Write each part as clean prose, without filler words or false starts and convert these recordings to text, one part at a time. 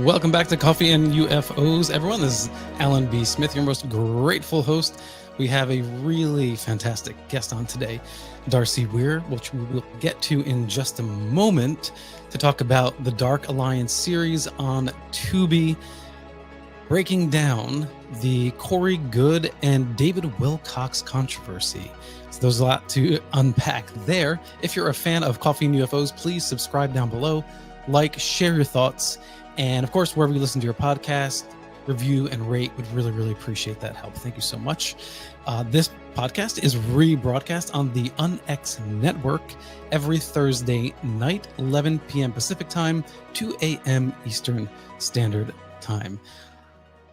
Welcome back to Coffee and UFOs, everyone. This is Alan B. Smith, your most grateful host. We have a really fantastic guest on today, Darcy Weir, which we will get to in just a moment to talk about the Dark Alliance series on Tubi, breaking down the Goode and David Wilcock controversy. So there's a lot to unpack there. If you're a fan of Coffee and UFOs, please subscribe down below, like, share your thoughts, and of course, wherever you listen to your podcast, review and rate. Would really appreciate that help. Thank you so much. This podcast is rebroadcast on the UnX network every Thursday night, 11 p.m. Pacific time, 2 a.m. Eastern Standard Time.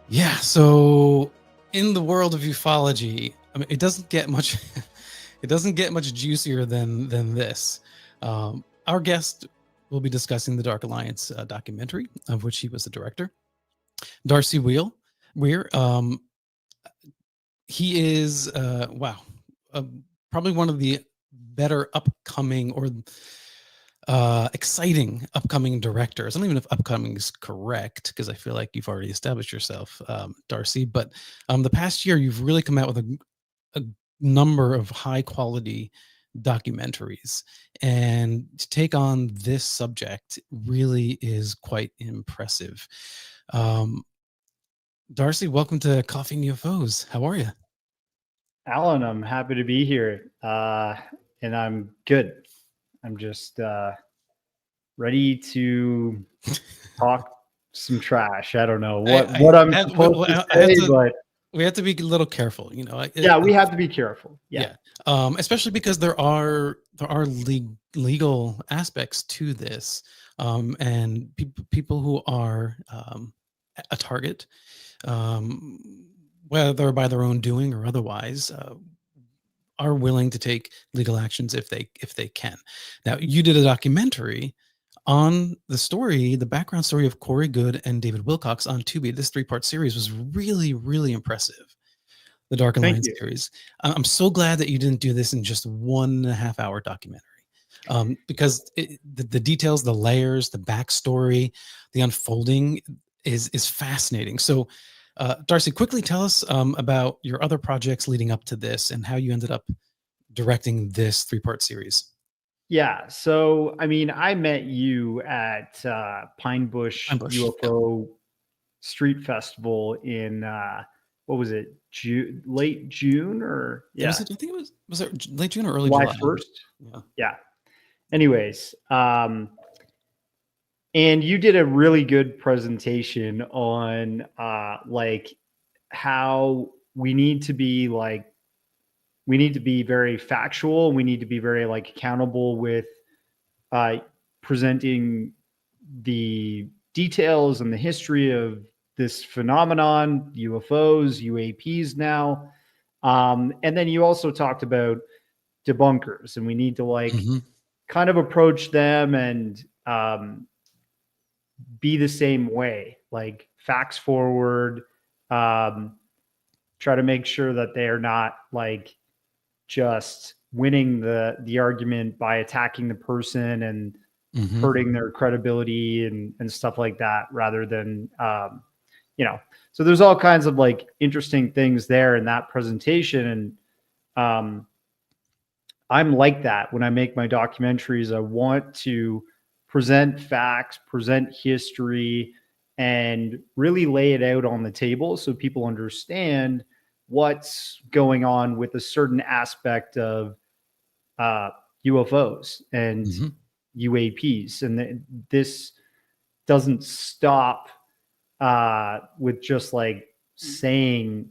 Yeah, so in the world of ufology, I mean, it doesn't get much juicier than this. Our guest will be discussing the Dark Alliance documentary, of which he was the director. Darcy Weir. He is probably one of the better upcoming or exciting upcoming directors. I don't even know if upcoming is correct, because I feel like you've already established yourself, Darcy. But the past year, you've really come out with a number of high quality documentaries, and to take on this subject really is quite impressive. Darcy, welcome to Coffee and UFOs. How are you? Alan, I'm happy to be here, and I'm good. I'm just ready to talk some trash. I don't know what I'm supposed to say, but we have to be a little careful, you know. We have to be careful. Yeah. Especially because there are legal aspects to this, and people who are a target, whether by their own doing or otherwise, are willing to take legal actions if they can. Now, you did a documentary on the background story of Goode and David Wilcock on Tubi. This 3-part series was really impressive. The Dark Alliance series. I'm so glad that you didn't do this in just 1.5 hour documentary, because the details, the layers, the backstory, the unfolding is fascinating. So, Darcy, quickly tell us about your other projects leading up to this and how you ended up directing this 3-part series. Yeah. So, I mean, I met you at Pine Bush UFO Street Festival in what was it? Late June or I think it was it late June or early July 1st. Yeah. Anyways, and you did a really good presentation on like how we need to be very factual. We need to be very accountable with presenting the details and the history of this phenomenon, UFOs, UAPs now. And then you also talked about debunkers, and we need to kind of approach them and be the same way, like facts forward, try to make sure that they're not just winning the argument by attacking the person and hurting their credibility and stuff like that, rather than, so there's all kinds of interesting things there in that presentation. And I'm like that when I make my documentaries. I want to present facts, present history, and really lay it out on the table so people understand what's going on with a certain aspect of UFOs and UAPs. And this doesn't stop with just saying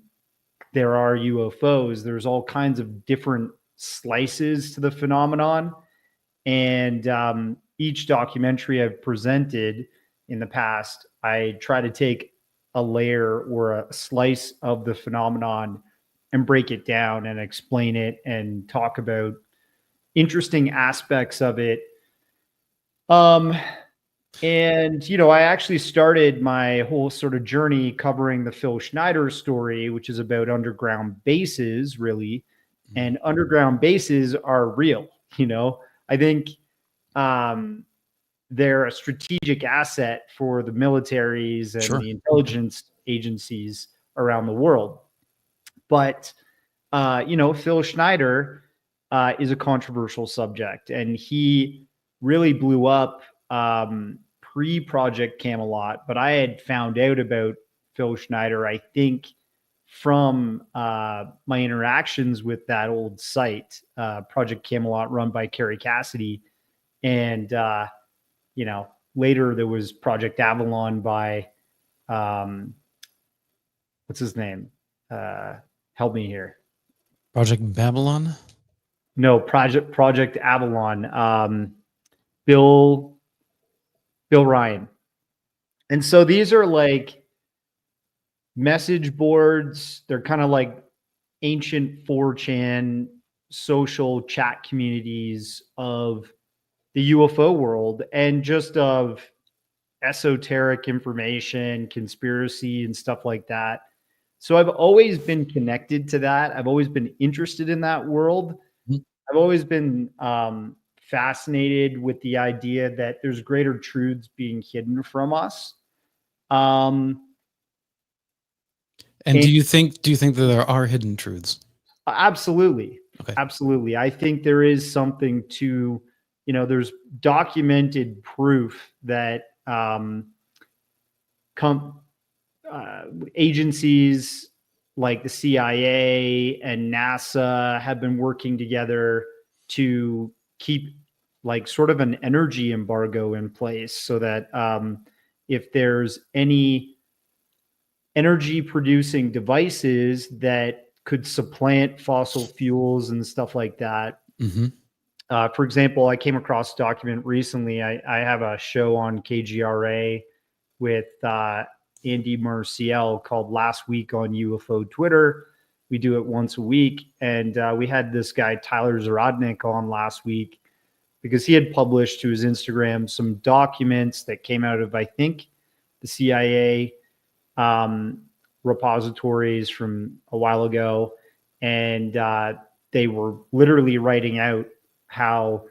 there are UFOs. There's all kinds of different slices to the phenomenon. And each documentary I've presented in the past, I try to take a layer or a slice of the phenomenon and break it down and explain it and talk about interesting aspects of it. And, I actually started my whole sort of journey covering the Phil Schneider story, which is about underground bases, really. And underground bases are real. I think they're a strategic asset for the militaries and Sure. the intelligence agencies around the world. But Phil Schneider is a controversial subject, and he really blew up pre-Project Camelot. But I had found out about Phil Schneider, I think, from my interactions with that old site, Project Camelot, run by Kerry Cassidy. And, later there was Project Avalon by, what's his name? Help me here. Project Babylon? No, Project Avalon. Bill Ryan. And so these are like message boards. They're kind of like ancient 4chan social chat communities of the UFO world and just of esoteric information, conspiracy, and stuff like that. So I've always been connected to that. I've always been interested in that world. Mhm. I've always been fascinated with the idea that there's greater truths being hidden from us. And do you think that there are hidden truths? Absolutely. Okay. Absolutely. I think there is something to, there's documented proof that agencies like the CIA and NASA have been working together to keep like sort of an energy embargo in place so that if there's any energy producing devices that could supplant fossil fuels and stuff like that. Mm-hmm. For example, I came across a document recently. I have a show on KGRA with Andy Marciel called Last Week on UFO Twitter. We do it once a week. And we had this guy, Tyler Zarodnik, on last week because he had published to his Instagram some documents that came out of, I think, the CIA repositories from a while ago. And they were literally writing out how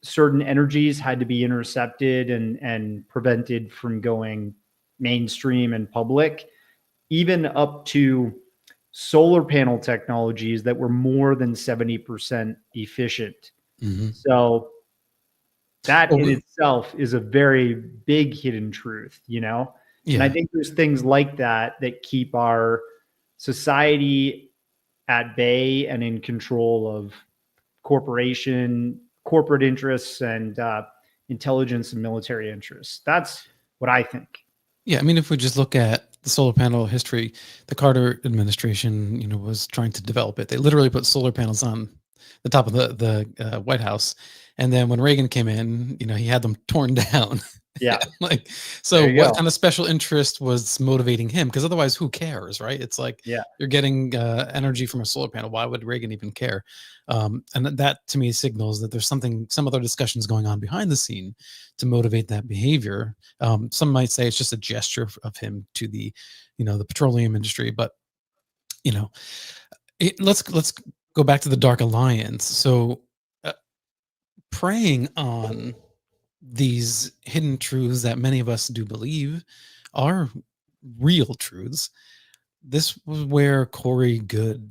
certain energies had to be intercepted and prevented from going mainstream and public, even up to solar panel technologies that were more than 70% efficient. Mm-hmm. So that in itself is a very big hidden truth, Yeah. And I think there's things like that keep our society at bay and in control of corporate interests and intelligence and military interests. That's what I think. Yeah, I mean, if we just look at the solar panel history, the Carter administration, was trying to develop it. They literally put solar panels on the top of the White House, and then when Reagan came in, he had them torn down. Yeah. So what kind of special interest was motivating him? Because otherwise, who cares, right? It's like, you're getting energy from a solar panel. Why would Reagan even care? And that to me signals that there's some other discussions going on behind the scene to motivate that behavior. Some might say it's just a gesture of him to the, the petroleum industry, but let's go back to the Dark Alliance. So preying on these hidden truths that many of us do believe are real truths. This was where Corey Goode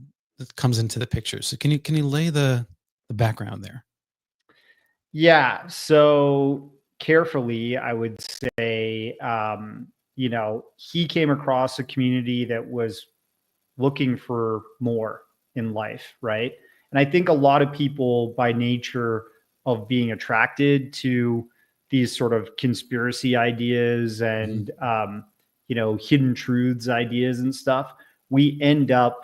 comes into the picture. So can you lay the background there? Yeah. So carefully, I would say, he came across a community that was looking for more in life, right? And I think a lot of people, by nature of being attracted to these sort of conspiracy ideas and hidden truths ideas and stuff, we end up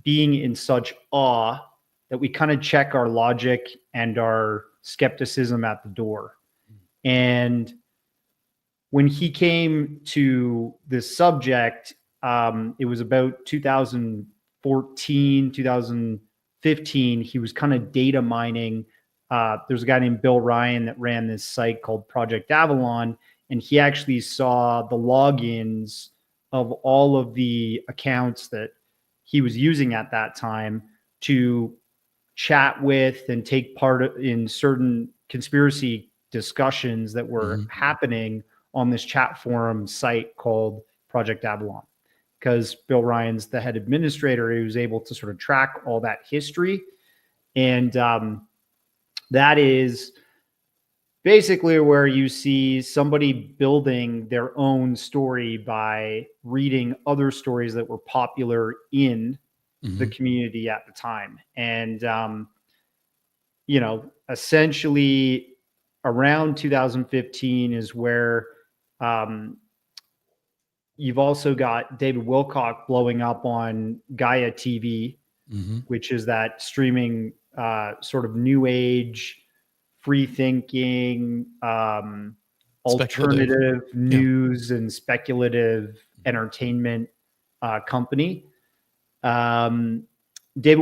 being in such awe that we kind of check our logic and our skepticism at the door. And when he came to this subject, it was about 2014, 2015. He was kind of data mining. There's a guy named Bill Ryan that ran this site called Project Avalon, and he actually saw the logins of all of the accounts that he was using at that time to chat with and take part in certain conspiracy discussions that were happening on this chat forum site called Project Avalon, because Bill Ryan's the head administrator. He was able to sort of track all that history. And that is basically where you see somebody building their own story by reading other stories that were popular in the community at the time. And, you know, essentially around 2015 is where you've also got David Wilcock blowing up on Gaia TV, which is that streaming sort of new age, free thinking, alternative news and speculative entertainment company. David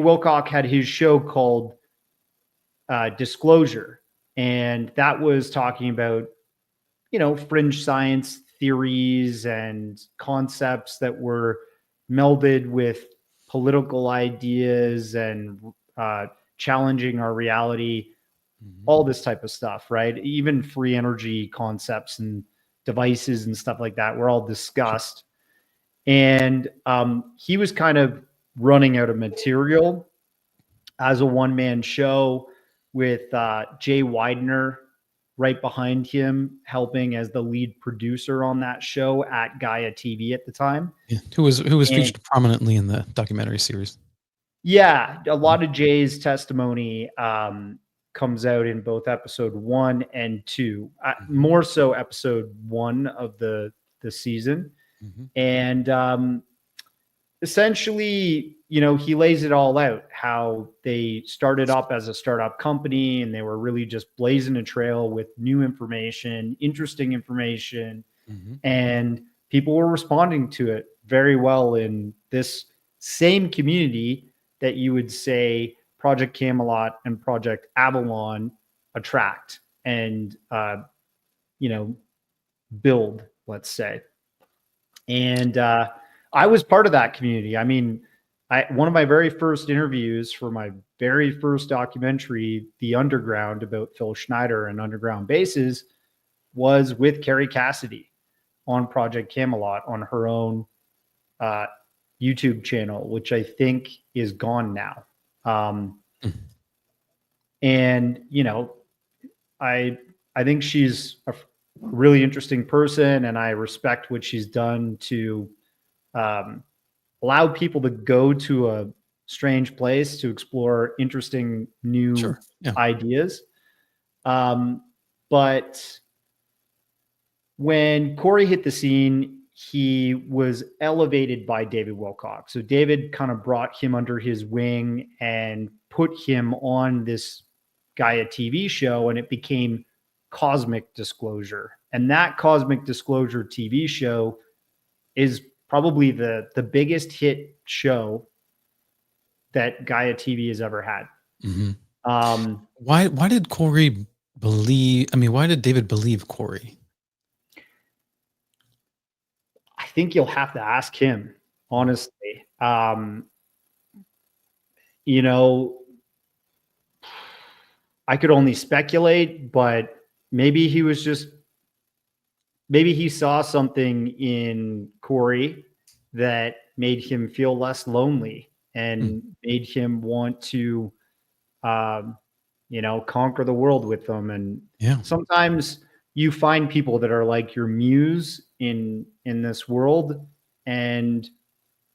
Wilcock had his show called Disclosure, and that was talking about, you know, fringe science theories and concepts that were melded with political ideas and challenging our reality, all this type of stuff, right? Even free energy concepts and devices and stuff like that were all discussed. And he was kind of running out of material as a one-man show with Jay Widener right behind him, helping as the lead producer on that show at Gaia TV at the time. Yeah, who was featured prominently in the documentary series. Yeah, a lot of Jay's testimony comes out in both episode 1 and 2, more so episode 1 of the season. And essentially, you know, he lays it all out, how they started up as a startup company and they were really just blazing a trail with new information, interesting information, and people were responding to it very well in this same community that you would say Project Camelot and Project Avalon attract and, you know, build, let's say. And I was part of that community. I mean, one of my very first interviews for my very first documentary, The Underground, about Phil Schneider and underground bases, was with Carrie Cassidy on Project Camelot on her own YouTube channel, which I think is gone now. And, you know, I think she's a really interesting person, and I respect what she's done to allow people to go to a strange place to explore interesting new ideas. But when Corey hit the scene, he was elevated by David Wilcock. So David kind of brought him under his wing and put him on this Gaia TV show, and it became Cosmic Disclosure. And that Cosmic Disclosure TV show is probably the biggest hit show that Gaia TV has ever had. Why did Corey believe? I mean, why did David believe Corey? I think you'll have to ask him, honestly. You know, I could only speculate, but maybe he saw something in Corey that made him feel less lonely and made him want to, you know, conquer the world with them. And sometimes you find people that are like your muse in this world, and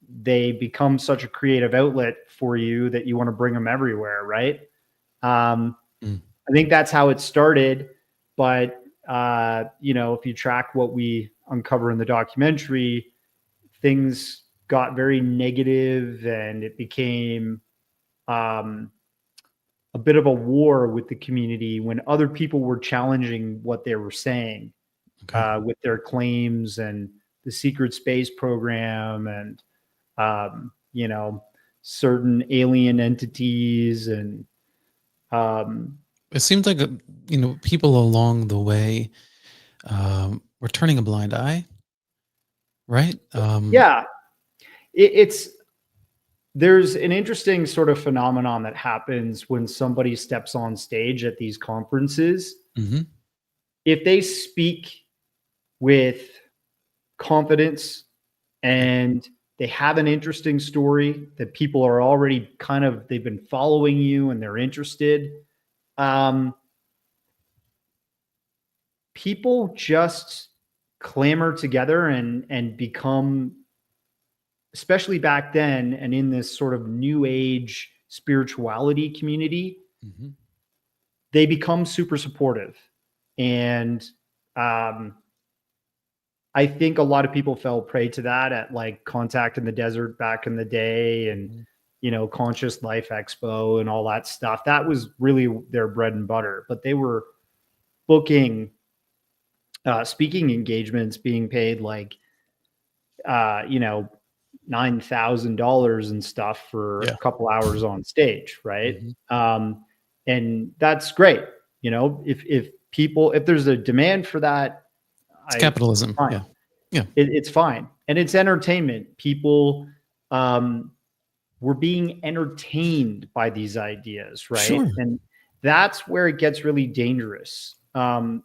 they become such a creative outlet for you that you want to bring them everywhere, right? I think that's how it started. But you know, if you track what we uncover in the documentary, things got very negative, and it became a bit of a war with the community when other people were challenging what they were saying with their claims and the secret space program and, you know, certain alien entities. And it seems like, you know, people along the way were turning a blind eye, right? There's an interesting sort of phenomenon that happens when somebody steps on stage at these conferences. if they speak with confidence and they have an interesting story that people are already they've been following you and they're interested, people just clamor together and become, especially back then and in this sort of new age spirituality community, they become super supportive. And I think a lot of people fell prey to that at like Contact in the Desert back in the day, and Conscious Life Expo and all that stuff. That was really their bread and butter. But they were booking speaking engagements, being paid like $9,000 and stuff for a couple hours on stage, right? And that's great. If there's a demand for that, it's capitalism. Fine. It's fine. And it's entertainment. People were being entertained by these ideas, right? Sure. And that's where it gets really dangerous,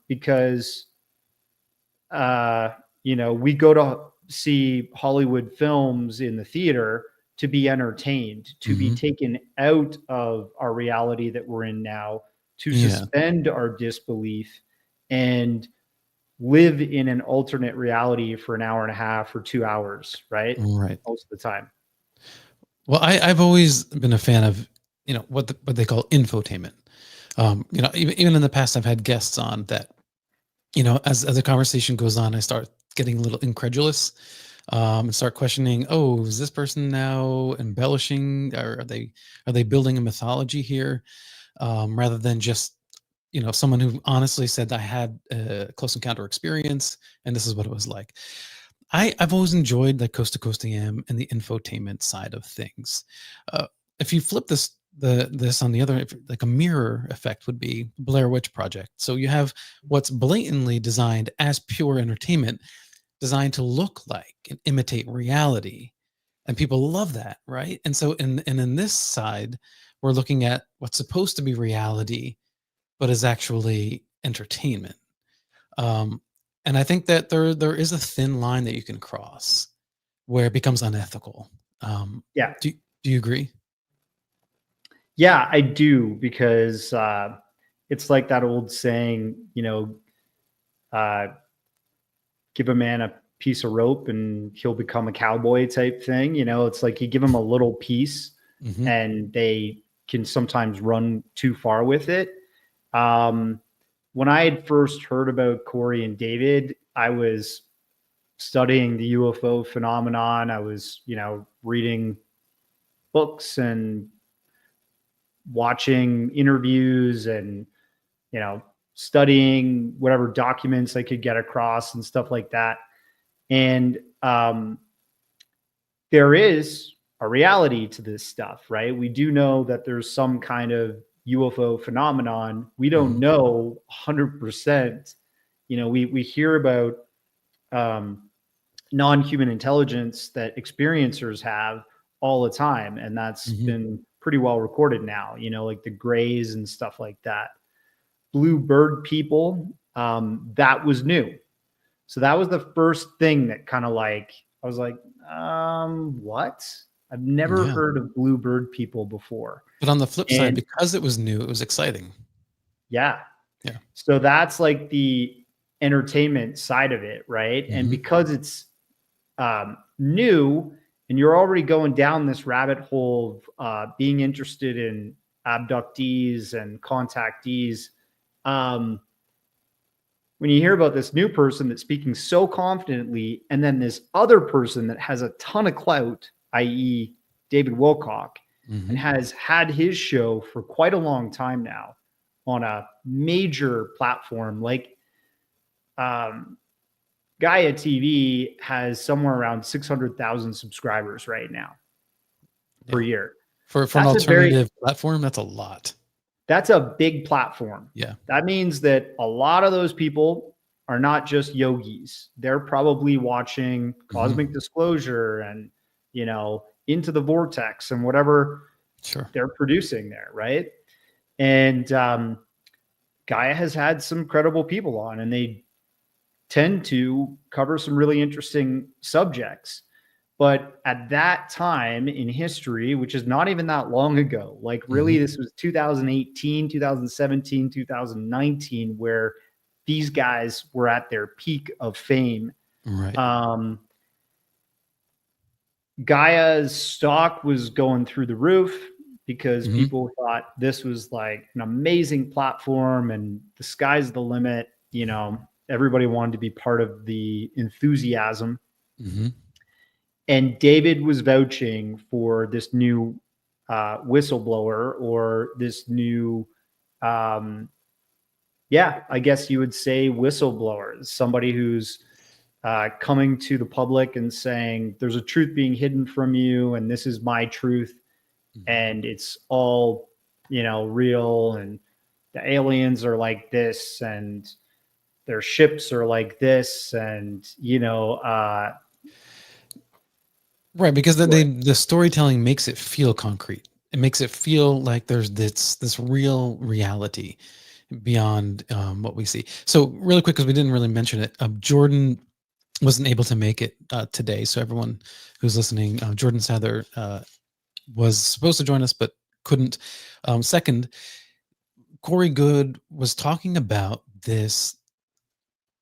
because we go to see Hollywood films in the theater to be entertained, to be taken out of our reality that we're in now, to suspend our disbelief and live in an alternate reality for an hour and a half or 2 hours, right? Right. Most of the time. Well, I've always been a fan of, what they call infotainment. Even in the past, I've had guests on that, as the conversation goes on, I start getting a little incredulous, and start questioning, oh, is this person now embellishing, or are they building a mythology here, rather than just, someone who honestly said, I had a close encounter experience and this is what it was like. I've always enjoyed like Coast to Coast AM and the infotainment side of things. If you flip this on the other, like a mirror effect would be Blair Witch Project. So you have what's blatantly designed as pure entertainment, designed to look like and imitate reality, and people love that, right? And so in this side, we're looking at what's supposed to be reality, but is actually entertainment. And I think that there is a thin line that you can cross where it becomes unethical. Do you agree? Yeah, I do, because it's like that old saying, give a man a piece of rope and he'll become a cowboy type thing. It's like you give them a little piece and they can sometimes run too far with it. When I had first heard about Corey and David, I was studying the UFO phenomenon. I was, reading books and watching interviews and, studying whatever documents I could get across and stuff like that. And there is a reality to this stuff, right? We do know that there's some kind of UFO phenomenon. We don't know 100%. We hear about non-human intelligence that experiencers have all the time, and that's been pretty well recorded now, like the Greys and stuff like that. Blue bird people, that was new. So that was the first thing that kind of like, I was like, what? I've never heard of blue bird people before. But on the flip side, because it was new, it was exciting. Yeah. So that's like the entertainment side of it, right? And because it's new and you're already going down this rabbit hole of being interested in abductees and contactees, when you hear about this new person that's speaking so confidently, and then this other person that has a ton of clout, i.e. David Wilcock, and has had his show for quite a long time now on a major platform, like Gaia TV has somewhere around 600,000 subscribers right now per year. For an alternative platform, that's a lot. That's a big platform. Yeah. That means that a lot of those people are not just yogis. They're probably watching Cosmic Disclosure and, Into the Vortex and whatever they're producing there, right? And because Gaia has had some credible people on, and they tend to cover some really interesting subjects. But at that time in history, which is not even that long ago, like really this was 2018, 2017, 2019, where these guys were at their peak of fame. Right. Gaia's stock was going through the roof because people thought this was like an amazing platform and the sky's the limit. You know, everybody wanted to be part of the enthusiasm. And David was vouching for this new whistleblower, or this new, I guess you would say whistleblower, somebody who's coming to the public and saying, there's a truth being hidden from you, and this is my truth, and it's all, you know, real, and the aliens are like this, and their ships are like this, and, you know, right, because the storytelling makes it feel concrete. It makes it feel like there's this real reality beyond what we see. So really quick, because we didn't really mention it, Jordan wasn't able to make it today. So everyone who's listening, Jordan Sather was supposed to join us, but couldn't. Second, Corey Goode was talking about this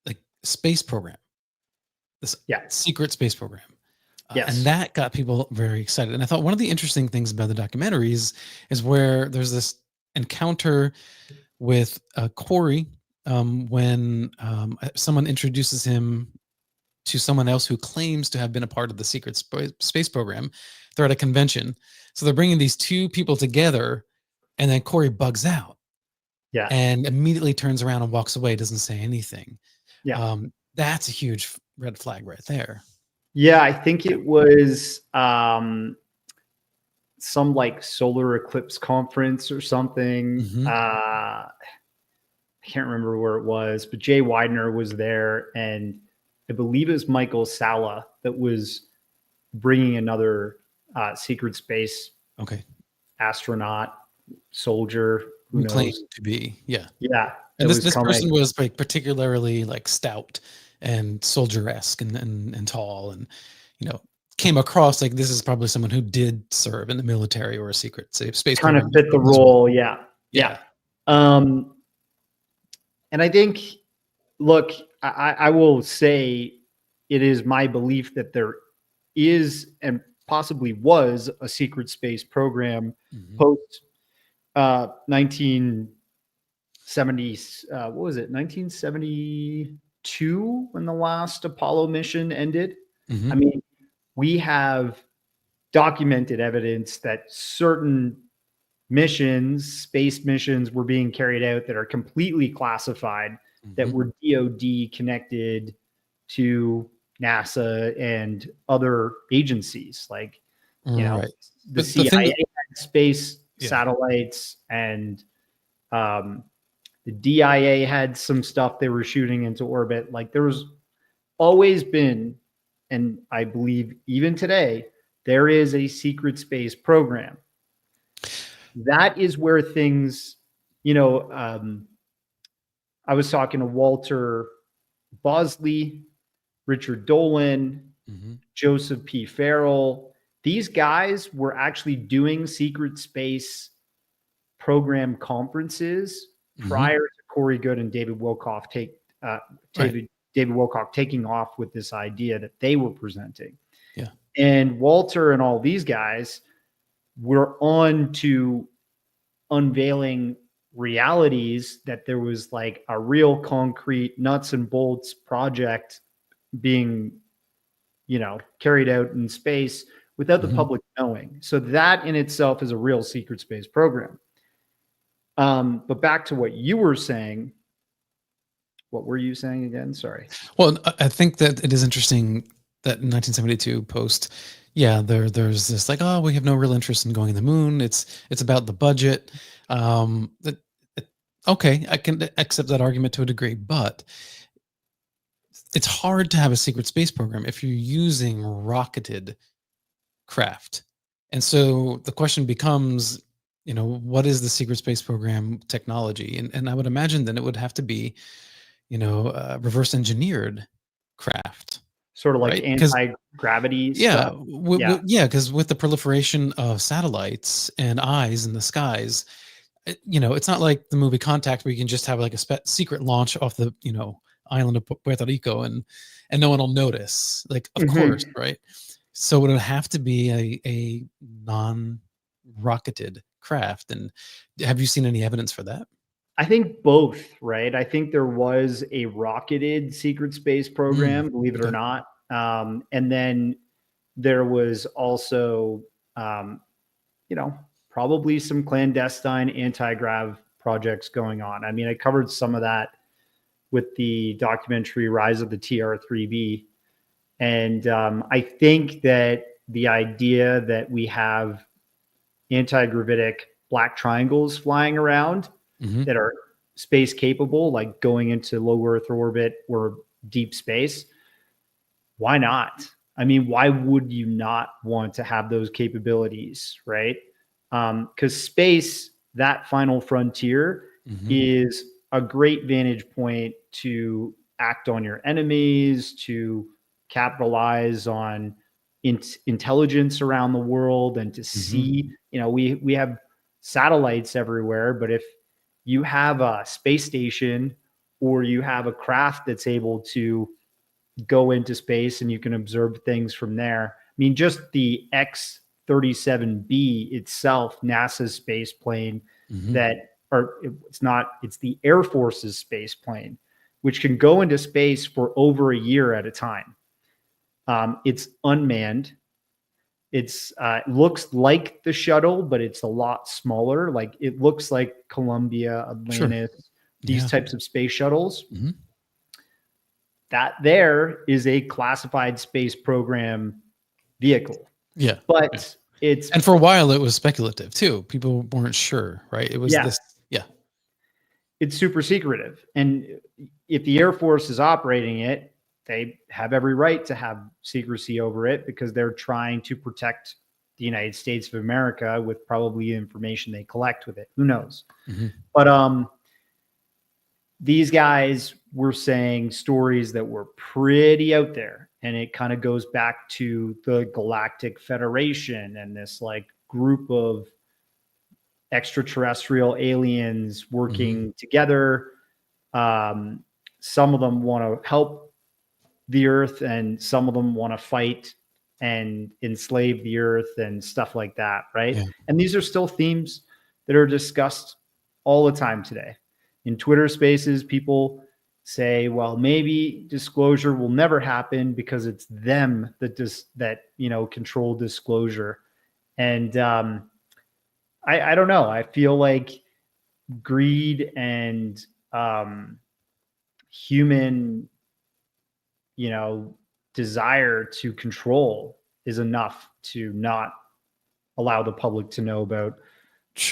like space program, this secret space program. And that got people very excited. And I thought one of the interesting things about the documentaries is where there's this encounter with Corey when someone introduces him to someone else who claims to have been a part of the secret space program. They're at a convention. So they're bringing these two people together, and then Corey bugs out. And immediately turns around and walks away, doesn't say anything. That's a huge red flag right there. Yeah, I think it was some like solar eclipse conference or something. I can't remember where it was, but Jay Widener was there, and I believe it was Michael Salla that was bringing another secret space astronaut, soldier, who knows? Claimed to be, yeah. And this person was like particularly like stout and soldier-esque and tall, and you know, came across like this is probably someone who did serve in the military or a secret space kind of fit the role. Yeah. And I think, look, I will say it is my belief that there is and possibly was a secret space program post 1970s. What was it? 1972 when the last Apollo mission ended. I mean, we have documented evidence that certain missions, space missions, were being carried out that are completely classified, that were DoD connected to NASA and other agencies, like, you know, the CIA had space satellites, and the DIA had some stuff they were shooting into orbit. Like, there was always been, and I believe even today, there is a secret space program. That is where things, you know, I was talking to Walter Bosley, Richard Dolan, Joseph P. Farrell. These guys were actually doing secret space program conferences prior to Corey Goode and David Wilcock David Wilcock taking off with this idea that they were presenting. And Walter and all these guys were on to unveiling realities, that there was like a real concrete nuts and bolts project being, you know, carried out in space without the public knowing. So that in itself is a real secret space program. But back to what you were saying. What were you saying again? Sorry. Well, I think that it is interesting that in 1972 post, there's this like, oh, we have no real interest in going to the moon. It's about the budget. Okay, I can accept that argument to a degree, but it's hard to have a secret space program if you're using rocketed craft. And so the question becomes, what is the secret space program technology? And I would imagine then it would have to be, reverse engineered craft, Sort of like right? Because anti-gravity yeah, stuff. Yeah. because with the proliferation of satellites and eyes in the skies, it's not like the movie Contact where you can just have like a secret launch off the, island of Puerto Rico and no one will notice. Like, of course, right? So it would have to be a non-rocketed craft. And have you seen any evidence for that? I think both, right? I think there was a rocketed secret space program, believe it or Okay. not. And then there was also, probably some clandestine anti-grav projects going on. I mean, I covered some of that with the documentary Rise of the TR-3B. And I think that the idea that we have anti-gravitic black triangles flying around that are space capable, like going into low Earth orbit or deep space, why not? I mean, why would you not want to have those capabilities, right? Because space, that final frontier, is a great vantage point to act on your enemies, to capitalize on intelligence around the world, and to see, we have satellites everywhere, but if you have a space station or you have a craft that's able to go into space and you can observe things from there. I mean, just the X-37B itself, NASA's space plane it's the Air Force's space plane, which can go into space for over a year at a time. It's unmanned. It looks like the shuttle, but it's a lot smaller. Like it looks like Columbia, Atlantis, these types of space shuttles. That there is a classified space program vehicle. Yeah. But and for a while it was speculative too. People weren't sure, right? It was this. Yeah. It's super secretive. And if the Air Force is operating it, they have every right to have secrecy over it because they're trying to protect the United States of America with probably information they collect with it. Who knows? But these guys were saying stories that were pretty out there. And it kind of goes back to the Galactic Federation and this like group of extraterrestrial aliens working together. Some of them want to help the Earth and some of them want to fight and enslave the Earth and stuff like that, right? Yeah. And these are still themes that are discussed all the time today. In Twitter spaces, people say, well, maybe disclosure will never happen because it's them that control disclosure. And I don't know. I feel like greed and human, desire to control is enough to not allow the public to know about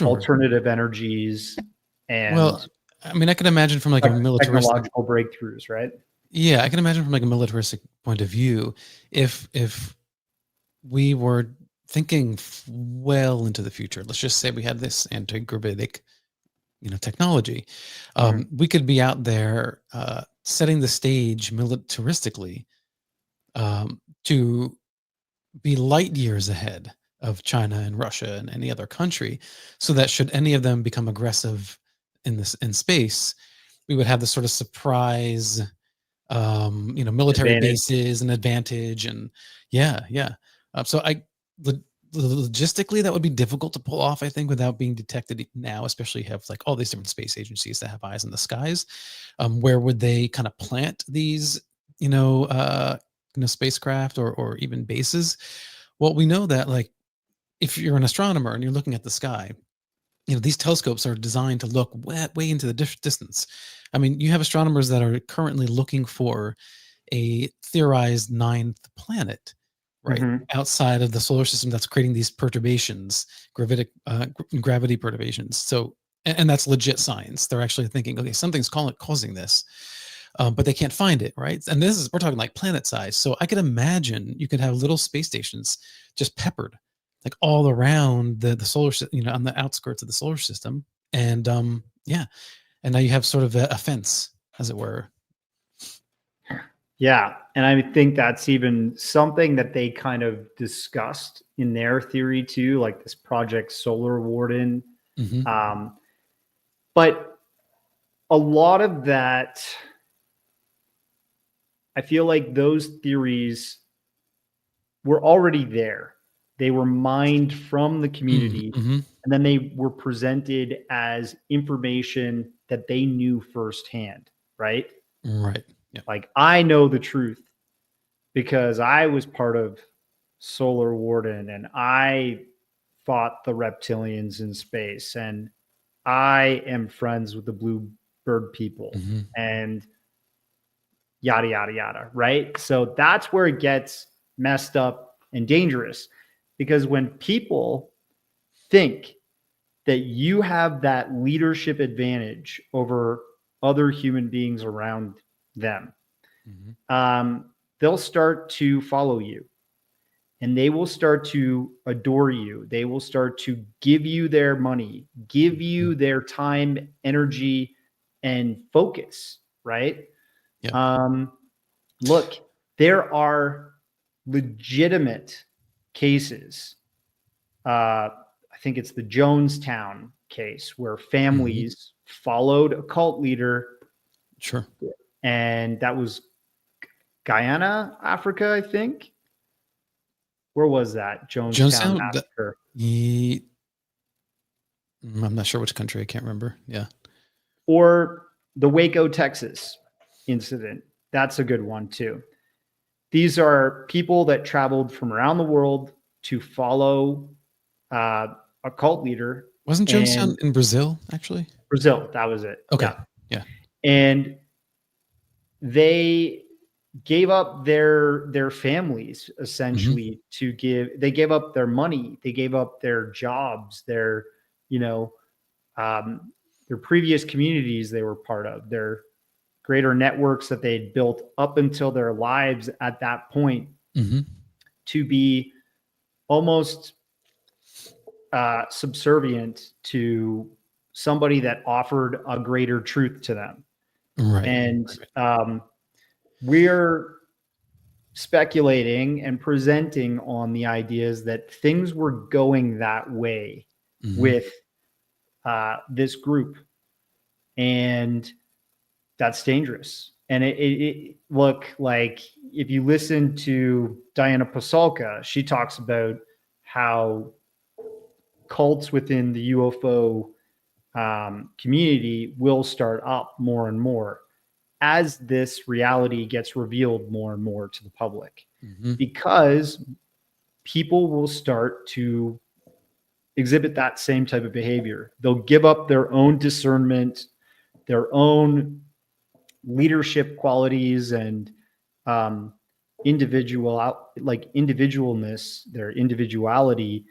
alternative energies and. Well, I mean, I can imagine from like a militaristic technological breakthroughs, right? Yeah, I can imagine from like a militaristic point of view, if we were thinking well into the future, let's just say we had this anti-gravitic, technology, we could be out there setting the stage militaristically to be light years ahead of China and Russia and any other country, so that should any of them become aggressive in space, we would have this sort of surprise, military bases and advantage. And so logistically that would be difficult to pull off, I think, without being detected now, especially have like all these different space agencies that have eyes in the skies. Where would they kind of plant these, spacecraft or even bases? Well, we know that like if you're an astronomer and you're looking at the sky, these telescopes are designed to look way into the distance. I mean, you have astronomers that are currently looking for a theorized ninth planet, right, outside of the solar system that's creating these perturbations, gravity perturbations. So, and that's legit science. They're actually thinking, okay, something's causing this, but they can't find it, right? And we're talking like planet size. So I could imagine you could have little space stations just peppered like all around the solar, on the outskirts of the solar system. And yeah, and now you have sort of a fence, as it were. Yeah. And I think that's even something that they kind of discussed in their theory too, like this Project Solar Warden. Mm-hmm. But a lot of that, I feel like those theories were already there. They were mined from the community, Mm-hmm. and then they were presented as information that they knew firsthand, right? Right. Yeah. Like, I know the truth because I was part of Solar Warden and I fought the reptilians in space and I am friends with the blue bird people Mm-hmm. and yada, yada, yada, right? So that's where it gets messed up and dangerous because when people think that you have that leadership advantage over other human beings around them, they'll start to follow you and they will start to adore you. They will start to give you their money, give you their time, energy, and focus, right? Yeah. Look, there are legitimate cases. I think it's the Jonestown case where families followed a cult leader. Sure. And that was Guyana, Africa, I think. Where was that? Jonestown massacre. I'm not sure which country. I can't remember. Yeah. Or the Waco, Texas incident. That's a good one too. These are people that traveled from around the world to follow a cult leader. Wasn't Jonestown in Brazil, actually? Brazil, that was it. Okay. Yeah. And they gave up their families essentially to give. They gave up their money. They gave up their jobs. Their previous communities they were part of. Their greater networks that they'd built up until their lives at that point to be almost subservient to somebody that offered a greater truth to them. Right. And we're speculating and presenting on the ideas that things were going that way with this group. And that's dangerous. And it look like if you listen to Diana Pasulka, she talks about how cults within the UFO community will start up more and more as this reality gets revealed more and more to the public, because people will start to exhibit that same type of behavior. They'll give up their own discernment, their own leadership qualities, and individualness, their individuality,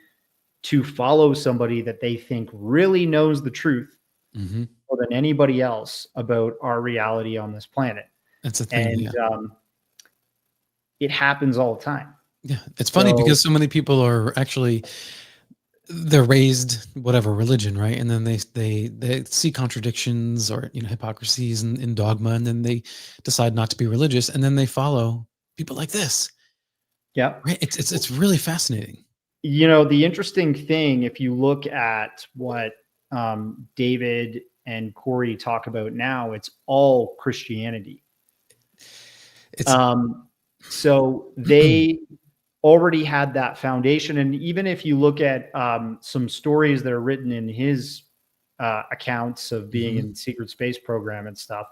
to follow somebody that they think really knows the truth more than anybody else about our reality on this planet. That's the thing. And it happens all the time. Yeah, it's funny because so many people are actually, they're raised whatever religion, right? And then they see contradictions or hypocrisies in dogma, and then they decide not to be religious, and then they follow people like this. Yeah, right. It's really fascinating. The interesting thing, if you look at what David and Corey talk about now, it's all Christianity. So they already had that foundation. And even if you look at some stories that are written in his accounts of being in the secret space program and stuff,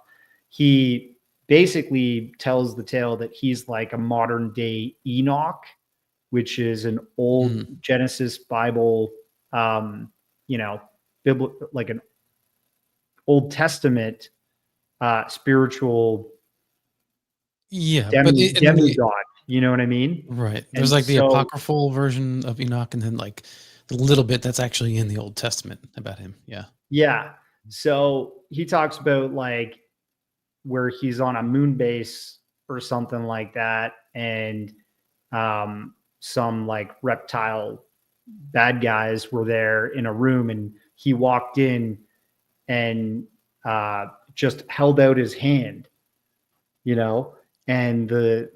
he basically tells the tale that he's like a modern day Enoch, which is an old Genesis Bible, like an Old Testament spiritual demigod. You know what I mean? Right. There's like the apocryphal version of Enoch, and then like the little bit that's actually in the Old Testament about him. Yeah. Yeah. So he talks about like where he's on a moon base or something like that, and some like reptile bad guys were there in a room, and he walked in and just held out his hand, and the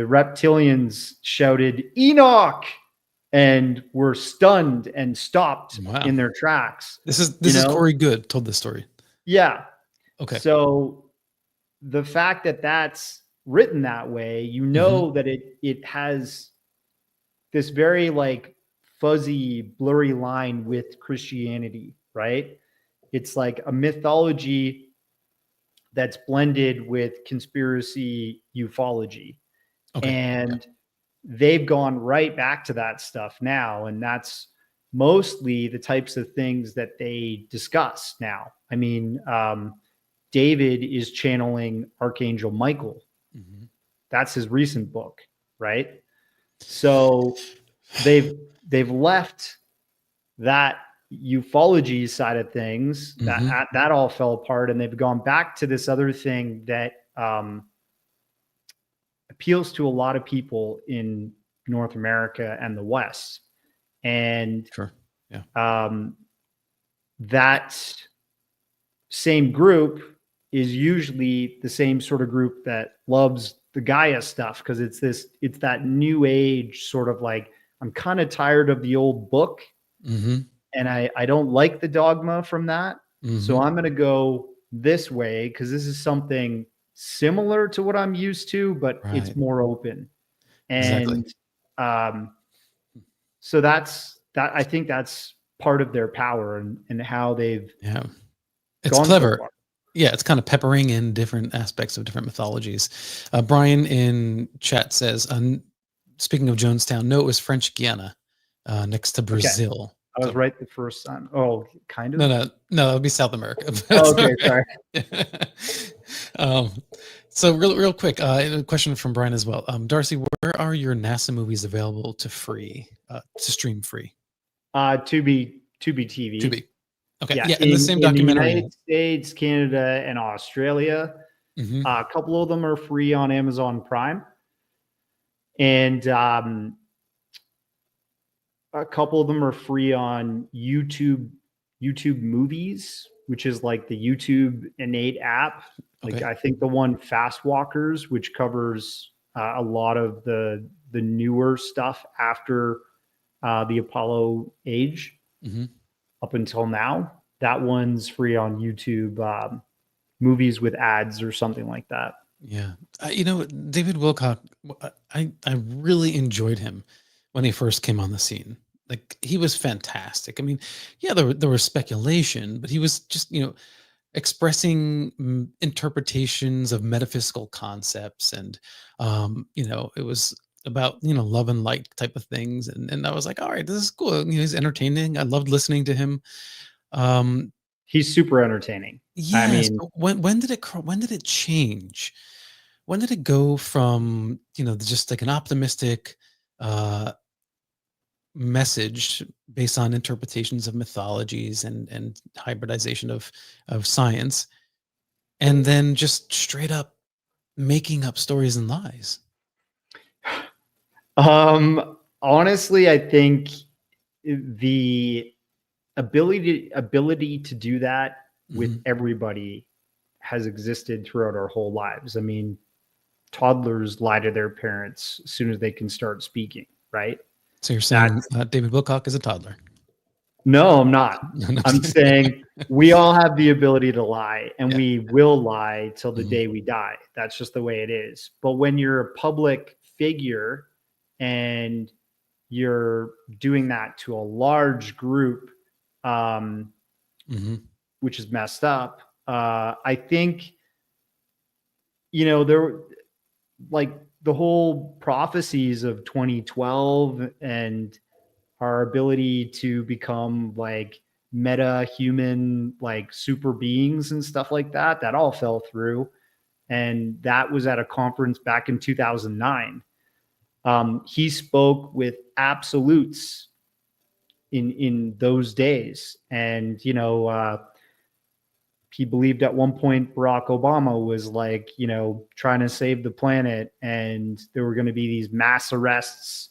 reptilians shouted "Enoch" and were stunned and stopped in their tracks. This is Corey Goode told this story. Yeah. Okay. So the fact that that's written that way, that it has this very like fuzzy, blurry line with Christianity, right? It's like a mythology that's blended with conspiracy ufology. Okay. And they've gone right back to that stuff now. And that's mostly the types of things that they discuss now. I mean, David is channeling Archangel Michael. Mm-hmm. That's his recent book, right? So they've left that ufology side of things, that all fell apart, and they've gone back to this other thing that appeals to a lot of people in North America and the West. And that same group is usually the same sort of group that loves the Gaia stuff, because it's that new age sort of like, I'm kind of tired of the old book, and I don't like the dogma from that. So I'm going to go this way because this is something similar to what I'm used to, but it's more open. And so that's that. I think that's part of their power and how they've it's clever. So it's kind of peppering in different aspects of different mythologies. Brian in chat says, speaking of Jonestown, no, it was French Guiana, next to Brazil. Okay. I was right the first time. Oh, kind of. No, it'll be South America. Okay, sorry. So real quick, a question from Brian as well. Darcy, where are your NASA movies available to stream free? Tubi TV. Tubi. Okay. Yeah, in the same documentary. In the United States, Canada, and Australia. A couple of them are free on Amazon Prime. And a couple of them are free on YouTube Movies, which is like the YouTube innate app. Like I think the one Fast Walkers, which covers a lot of the newer stuff after the Apollo age up until now. That one's free on YouTube Movies with ads or something like that. Yeah. David Wilcock, I really enjoyed him when he first came on the scene. Like, he was fantastic. I mean, there was speculation, but he was just, expressing interpretations of metaphysical concepts. And, it was about, love and light type of things. And I was like, all right, this is cool. He's entertaining. I loved listening to him. He's super entertaining. Yeah. I mean, so when did it change? When did it go from, just like an optimistic, message based on interpretations of mythologies and hybridization of science, and then just straight up making up stories and lies? Honestly, I think the ability to do that with everybody has existed throughout our whole lives. I mean, toddlers lie to their parents as soon as they can start speaking, right? So you're saying David Wilcock is a toddler? No, I'm not. I'm saying we all have the ability to lie, and we will lie till the day we die. That's just the way it is. But when you're a public figure and you're doing that to a large group, which is messed up, I think, there like the whole prophecies of 2012 and our ability to become like meta human, like super beings and stuff like that, that all fell through. And that was at a conference back in 2009. He spoke with absolutes in those days. And, he believed at one point Barack Obama was like, trying to save the planet, and there were going to be these mass arrests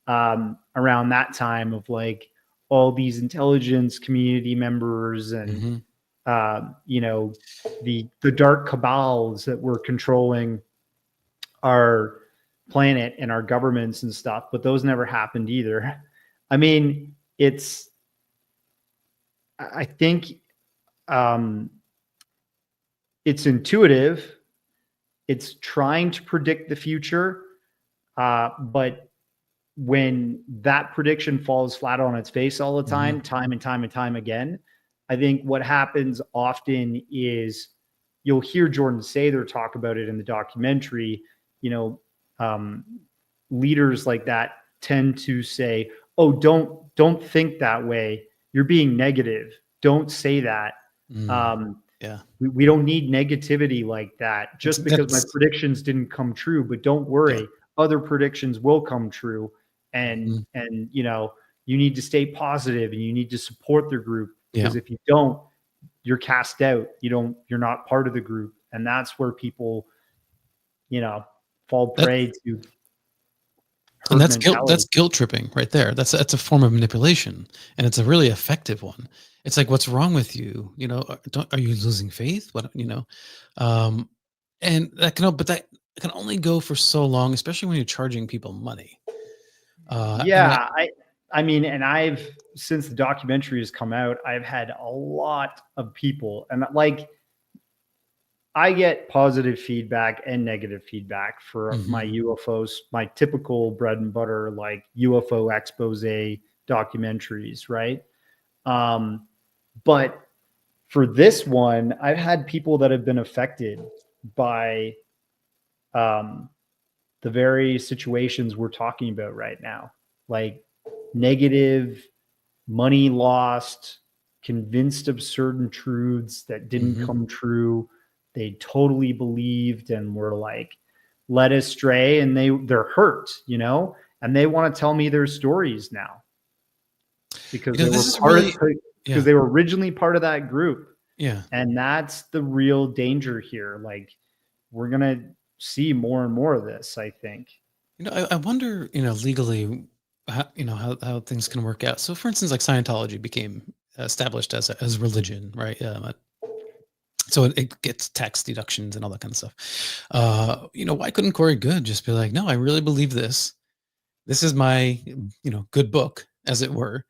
around that time of like all these intelligence community members and the dark cabals that were controlling our planet and our governments and stuff, but those never happened either. I mean, I think it's intuitive. It's trying to predict the future, but when that prediction falls flat on its face all the time, time and time and time again, I think what happens often is you'll hear Jordan Sather talk about it in the documentary. Leaders like that tend to say, "Oh, don't think that way. You're being negative. Don't say that." We don't need negativity like that just because my predictions didn't come true. But don't worry, other predictions will come true. And you need to stay positive and you need to support the group, because if you don't, you're cast out. You're not part of the group. And that's where people, fall prey to. And that's guilt tripping right there. That's a form of manipulation, and it's a really effective one. It's like, what's wrong with you? Are you losing faith? And that can only go for so long, especially when you're charging people money. I mean, and since the documentary has come out, I've had a lot of people, and like, I get positive feedback and negative feedback for my UFOs, my typical bread and butter, like UFO expose documentaries, right? But for this one, I've had people that have been affected by the very situations we're talking about right now, like negative, money lost, convinced of certain truths that didn't come true. They totally believed and were like led astray, and they're hurt, and they want to tell me their stories now because they were originally part of that group. Yeah. And that's the real danger here. Like, we're going to see more and more of this, I think. I wonder, legally, how things can work out. So for instance, like Scientology became established as religion, right? So it gets tax deductions and all that kind of stuff. Why couldn't Corey Goode just be like, no, I really believe this. This is my, good book, as it were.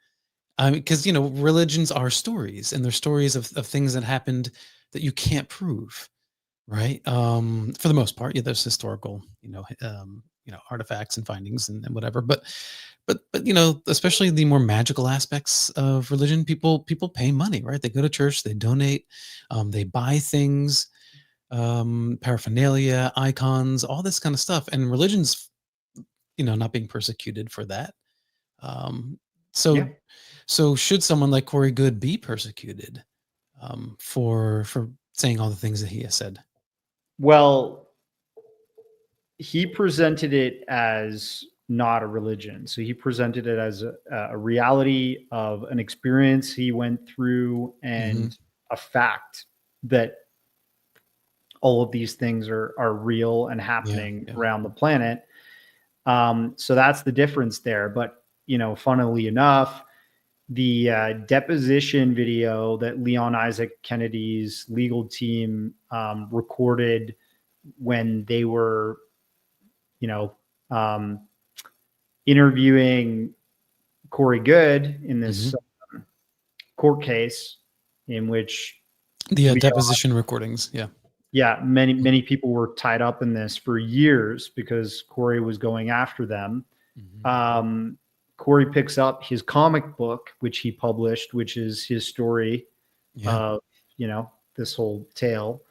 Because, religions are stories, and they're stories of things that happened that you can't prove, right? For the most part, there's historical, artifacts and findings and whatever. But especially the more magical aspects of religion, people pay money, right? They go to church, they donate, they buy things, paraphernalia, icons, all this kind of stuff. And religion's, not being persecuted for that. So should someone like Corey Goode be persecuted for saying all the things that he has said? Well, he presented it as not a religion. So he presented it as a reality of an experience he went through, and a fact that all of these things are real and happening around the planet. So that's the difference there. But, funnily enough, the deposition video that Leon Isaac Kennedy's legal team recorded when they were, interviewing Corey Goode in this court case, in which the deposition recordings, many people were tied up in this for years because Corey was going after them. Corey picks up his comic book, which he published, which is his story of, this whole tale.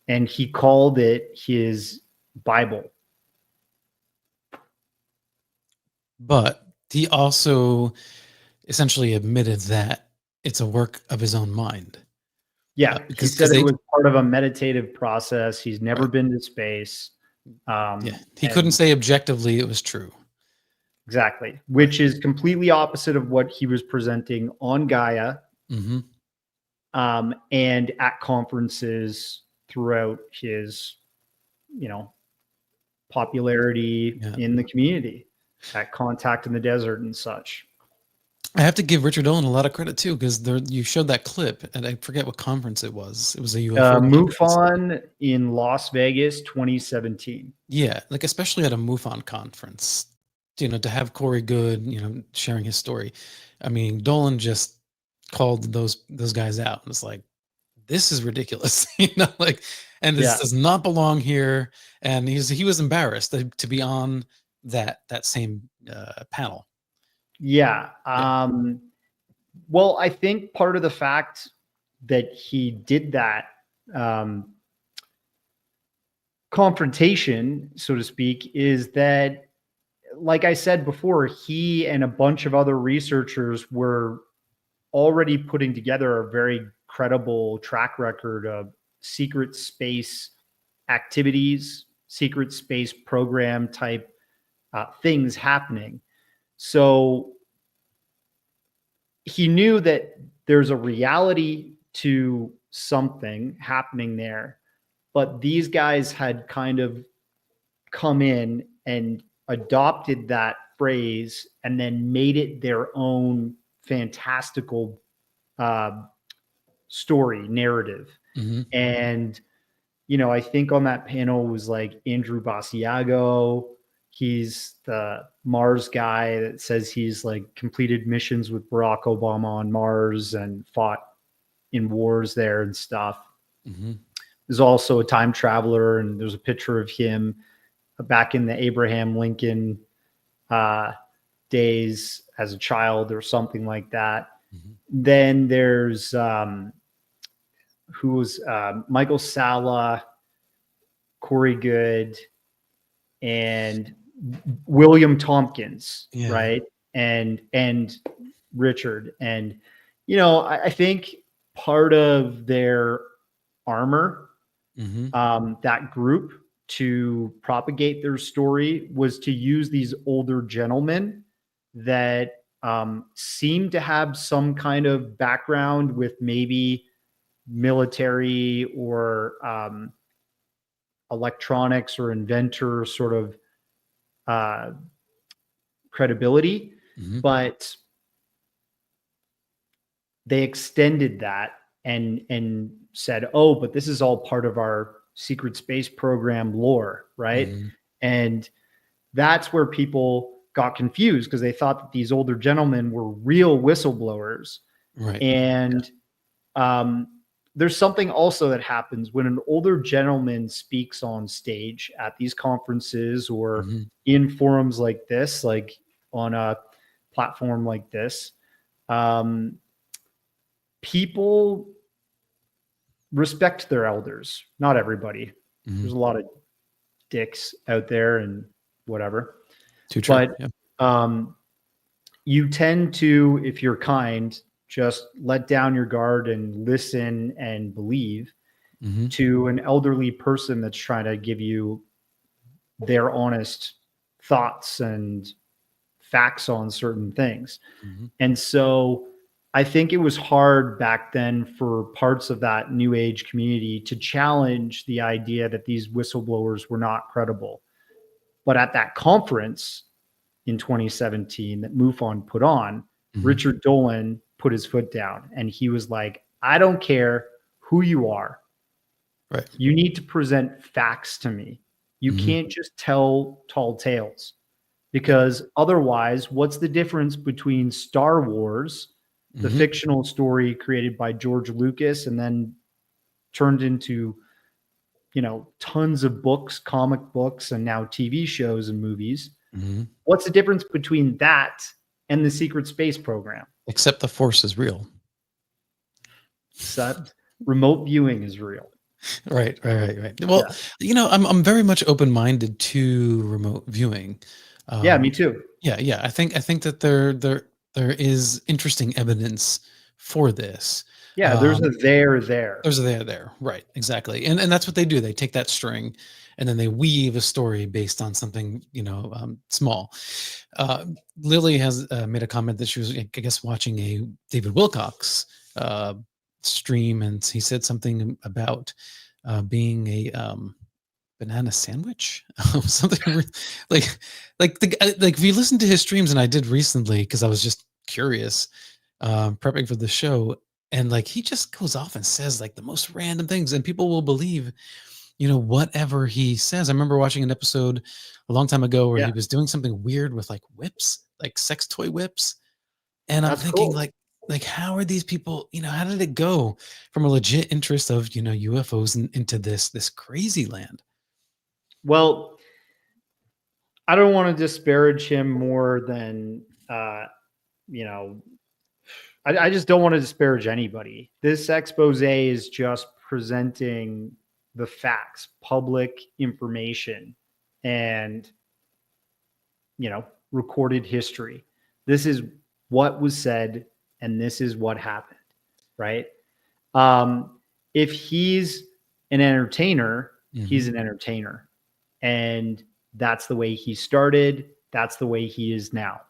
And he called it his Bible. But he also essentially admitted that it's a work of his own mind. Yeah, he said it was part of a meditative process. He's never been to space. He couldn't say objectively it was true. Exactly, which is completely opposite of what he was presenting on Gaia, and at conferences throughout his, popularity in the community. at Contact in the Desert and such. I have to give Richard Dolan a lot of credit too, because you showed that clip, and I forget what conference it was. It was a UFO conference. MUFON in Las Vegas, 2017. Yeah, like especially at a MUFON conference, you know, to have Corey Goode, you know, sharing his story. I mean, Dolan just called those guys out, and it's like, this is ridiculous, you know, like, and this does not belong here. And he was embarrassed to be on that same panel. Yeah. Well, I think part of the fact that he did that confrontation, so to speak, is that, like I said before, he and a bunch of other researchers were already putting together a very credible track record of secret space activities, secret space program type things happening. So he knew that there's a reality to something happening there, but these guys had kind of come in and adopted that phrase and then made it their own fantastical story narrative. Mm-hmm. And, you know, I think on that panel was like Andrew Basiago. He's the Mars guy that says he's like completed missions with Barack Obama on Mars and fought in wars there and stuff. Mm-hmm. There's also a time traveler, and there's a picture of him back in the Abraham Lincoln days as a child or something like that. Mm-hmm. Then there's Michael Salla, Corey Goode, and William Tompkins, right? And Richard. And, you know, I think part of their armor, that group, to propagate their story was to use these older gentlemen that seemed to have some kind of background with maybe military or electronics or inventor sort of credibility, but they extended that and said, oh, but this is all part of our secret space program lore, right? And that's where people got confused, because they thought that these older gentlemen were real whistleblowers. Right. And there's something also that happens when an older gentleman speaks on stage at these conferences or in forums like this, like on a platform like this. People respect their elders. Not everybody. There's a lot of dicks out there and whatever. Too true. But you tend to, if you're kind, just let down your guard and listen and believe to an elderly person that's trying to give you their honest thoughts and facts on certain things. And so I think it was hard back then for parts of that new age community to challenge the idea that these whistleblowers were not credible. But at that conference in 2017 that MUFON put on, Richard Dolan put his foot down and he was like, I don't care who you are. Right. You need to present facts to me. You can't just tell tall tales, because otherwise, what's the difference between Star Wars, the fictional story created by George Lucas and then turned into, you know, tons of books, comic books, and now TV shows and movies? What's the difference between that and the secret space program? Except the Force is real. Except remote viewing is real. Right. Well, you know, I'm very much open-minded to remote viewing. Yeah, me too. Yeah. I think that there is interesting evidence for this. Yeah, there's a there. There's a there. Right, exactly. And that's what they do. They take that string and then they weave a story based on something, you know, small. Lily has made a comment that she was, I guess, watching a David Wilcock's stream, and he said something about being a banana sandwich, something like like if you listen to his streams, and I did recently because I was just curious, prepping for the show, and like he just goes off and says like the most random things, and people will believe, whatever he says. I remember watching an episode a long time ago where Yeah, he was doing something weird with like whips, like sex toy whips, and I'm that's thinking cool. like how are these people, how did it go from a legit interest of UFOs into this crazy land? Well, I don't want to disparage him more than you know. I just don't want to disparage anybody. This expose is just presenting the facts, public information, and recorded history. This is what was said, and this is what happened, right? If he's an entertainer, he's an entertainer, and that's the way he started. That's the way he is now.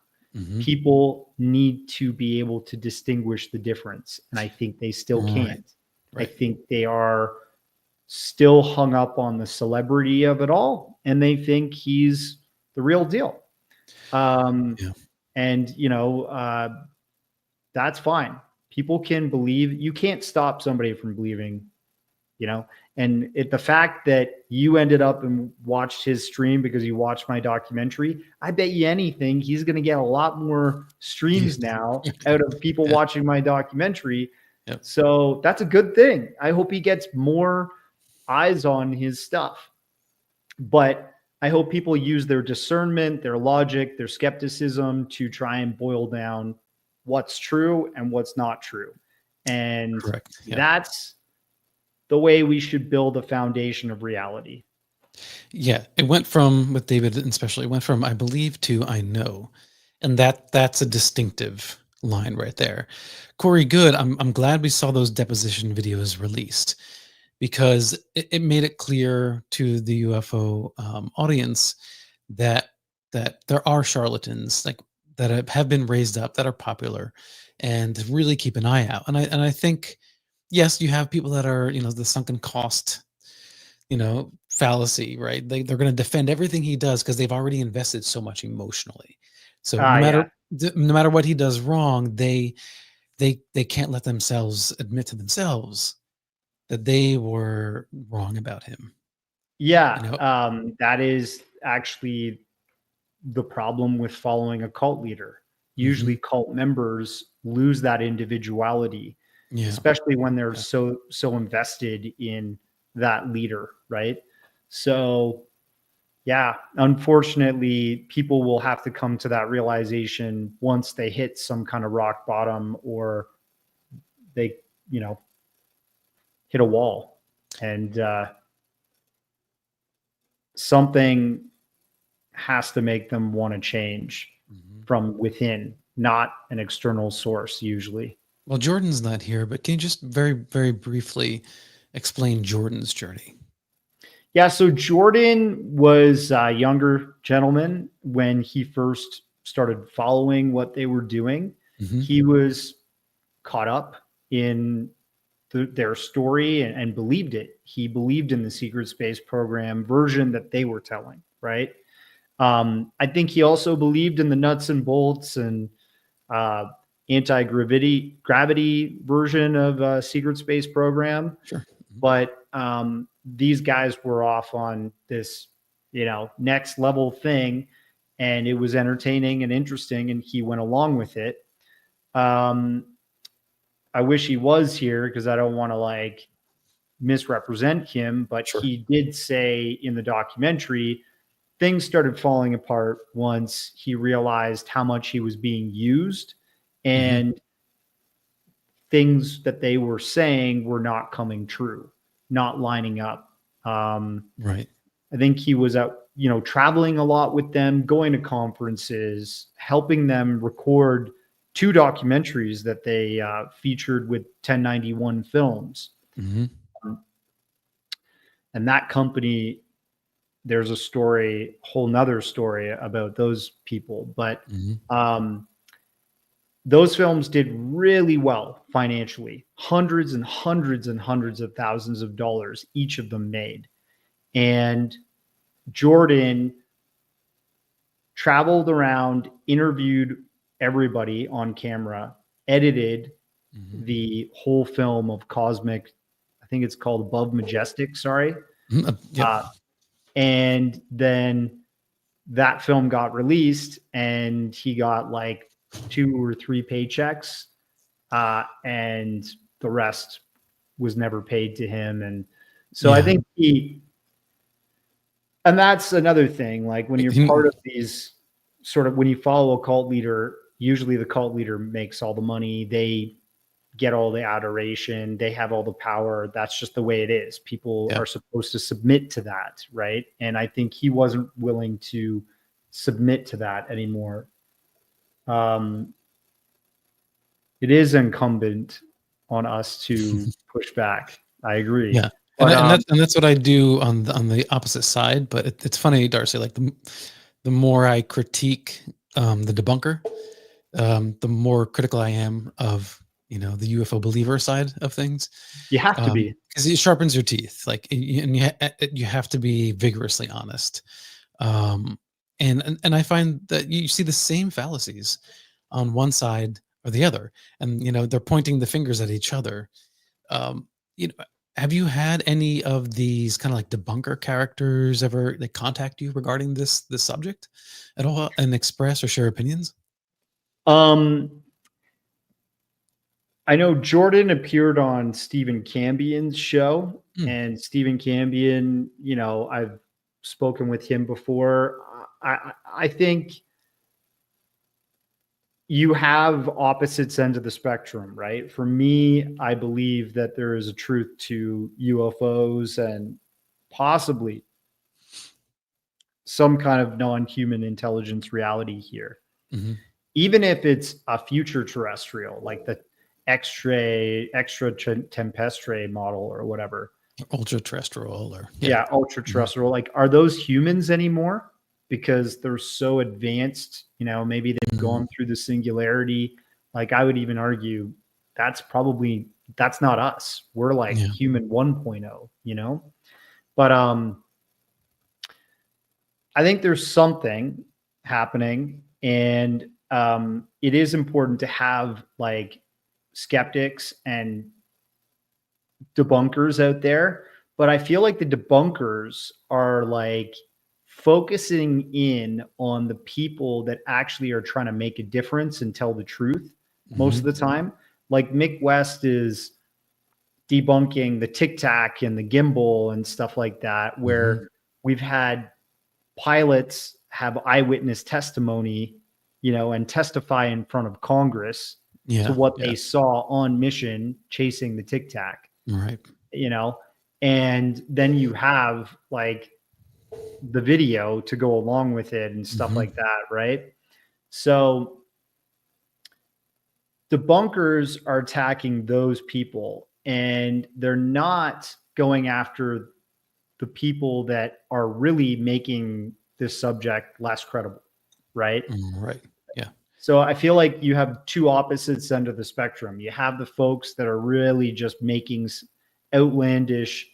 People need to be able to distinguish the difference, and I think they still can't. Right. I think they are still hung up on the celebrity of it all, and they think he's the real deal. Yeah. And that's fine. People can believe. You can't stop somebody from believing, and the fact that you ended up and watched his stream because you watched my documentary, I bet you anything he's going to get a lot more streams now out of people watching my documentary. Yep. So that's a good thing. I hope he gets more eyes on his stuff. But I hope people use their discernment, their logic, their skepticism to try and boil down what's true and what's not true. And Correct. Yeah. that's the way we should build a foundation of reality. Yeah, it went from, with David especially, it went from I believe to I know, and that's a distinctive line right there. Corey Goode, I'm glad we saw those deposition videos released, because it made it clear to the UFO audience that there are charlatans like that have been raised up, that are popular, and to really keep an eye out. And I think, yes, you have people that are, the sunken cost, fallacy, right? They're going to defend everything he does because they've already invested so much emotionally. So Yeah. no matter what he does wrong, they can't let themselves admit to themselves that they were wrong about him. Yeah. That is actually the problem with following a cult leader. Usually cult members lose that individuality, especially when they're so invested in that leader, right? So yeah, unfortunately, people will have to come to that realization once they hit some kind of rock bottom, or they, hit a wall, and something has to make them want to change from within, not an external source usually. Well, Jordan's not here, but can you just very, very briefly explain Jordan's journey? Yeah, so Jordan was a younger gentleman when he first started following what they were doing. He was caught up in their story and believed it. He believed in the secret space program version that they were telling, right? I think he also believed in the nuts and bolts and anti-gravity version of secret space program. Sure. But these guys were off on this, next level thing, and it was entertaining and interesting, and he went along with it. I wish he was here because I don't want to misrepresent him, but he did say in the documentary, things started falling apart once he realized how much he was being used, and things that they were saying were not coming true, not lining up. Right. I think he was out, traveling a lot with them, going to conferences, helping them record 2 documentaries that they featured with 1091 Films. And that company, there's a story, whole nother story about those people. But those films did really well financially, hundreds and hundreds and hundreds of thousands of dollars each of them made. And Jordan traveled around, interviewed everybody on camera, edited the whole film of Cosmic. I think it's called Above Majestic. Sorry. Yep. And then that film got released, and he got like 2 or 3 paychecks, and the rest was never paid to him. And so I think and that's another thing. Like when you're part of these when you follow a cult leader, usually the cult leader makes all the money. They get all the adoration. They have all the power. That's just the way it is. People are supposed to submit to that, right? And I think he wasn't willing to submit to that anymore. It is incumbent on us to push back. I agree. Yeah. And that's what I do on the opposite side. But it's funny, Darcy, like the more I critique the debunker, the more critical I am of, the UFO believer side of things. You have to be, because it sharpens your teeth. Like, and you have to be vigorously honest. And I find that you see the same fallacies on one side or the other, and they're pointing the fingers at each other. Have you had any of these kind of like debunker characters ever contact you regarding this subject at all and express or share opinions? I know Jordan appeared on Stephen Cambion's show, and Stephen Cambion, I've spoken with him before. I think you have opposites ends of the spectrum, right? For me, I believe that there is a truth to UFOs and possibly some kind of non-human intelligence reality here. Even if it's a future terrestrial, like the extraterrestrial model or whatever. Ultra terrestrial ultra terrestrial. Like, are those humans anymore? Because they're so advanced, maybe they've gone through the singularity. Like, I would even argue that's not us. We're like human 1.0, but I think there's something happening, and it is important to have like skeptics and debunkers out there. But I feel like the debunkers are like focusing in on the people that actually are trying to make a difference and tell the truth most of the time. Like Mick West is debunking the Tic Tac and the gimbal and stuff like that, where we've had pilots have eyewitness testimony, and testify in front of Congress to what they saw on mission chasing the Tic Tac. Right. And then you have like the video to go along with it and stuff like that, right? So debunkers are attacking those people, and they're not going after the people that are really making this subject less credible, right? Right. Yeah. So I feel like you have two opposites end of the spectrum. You have the folks that are really just making outlandish,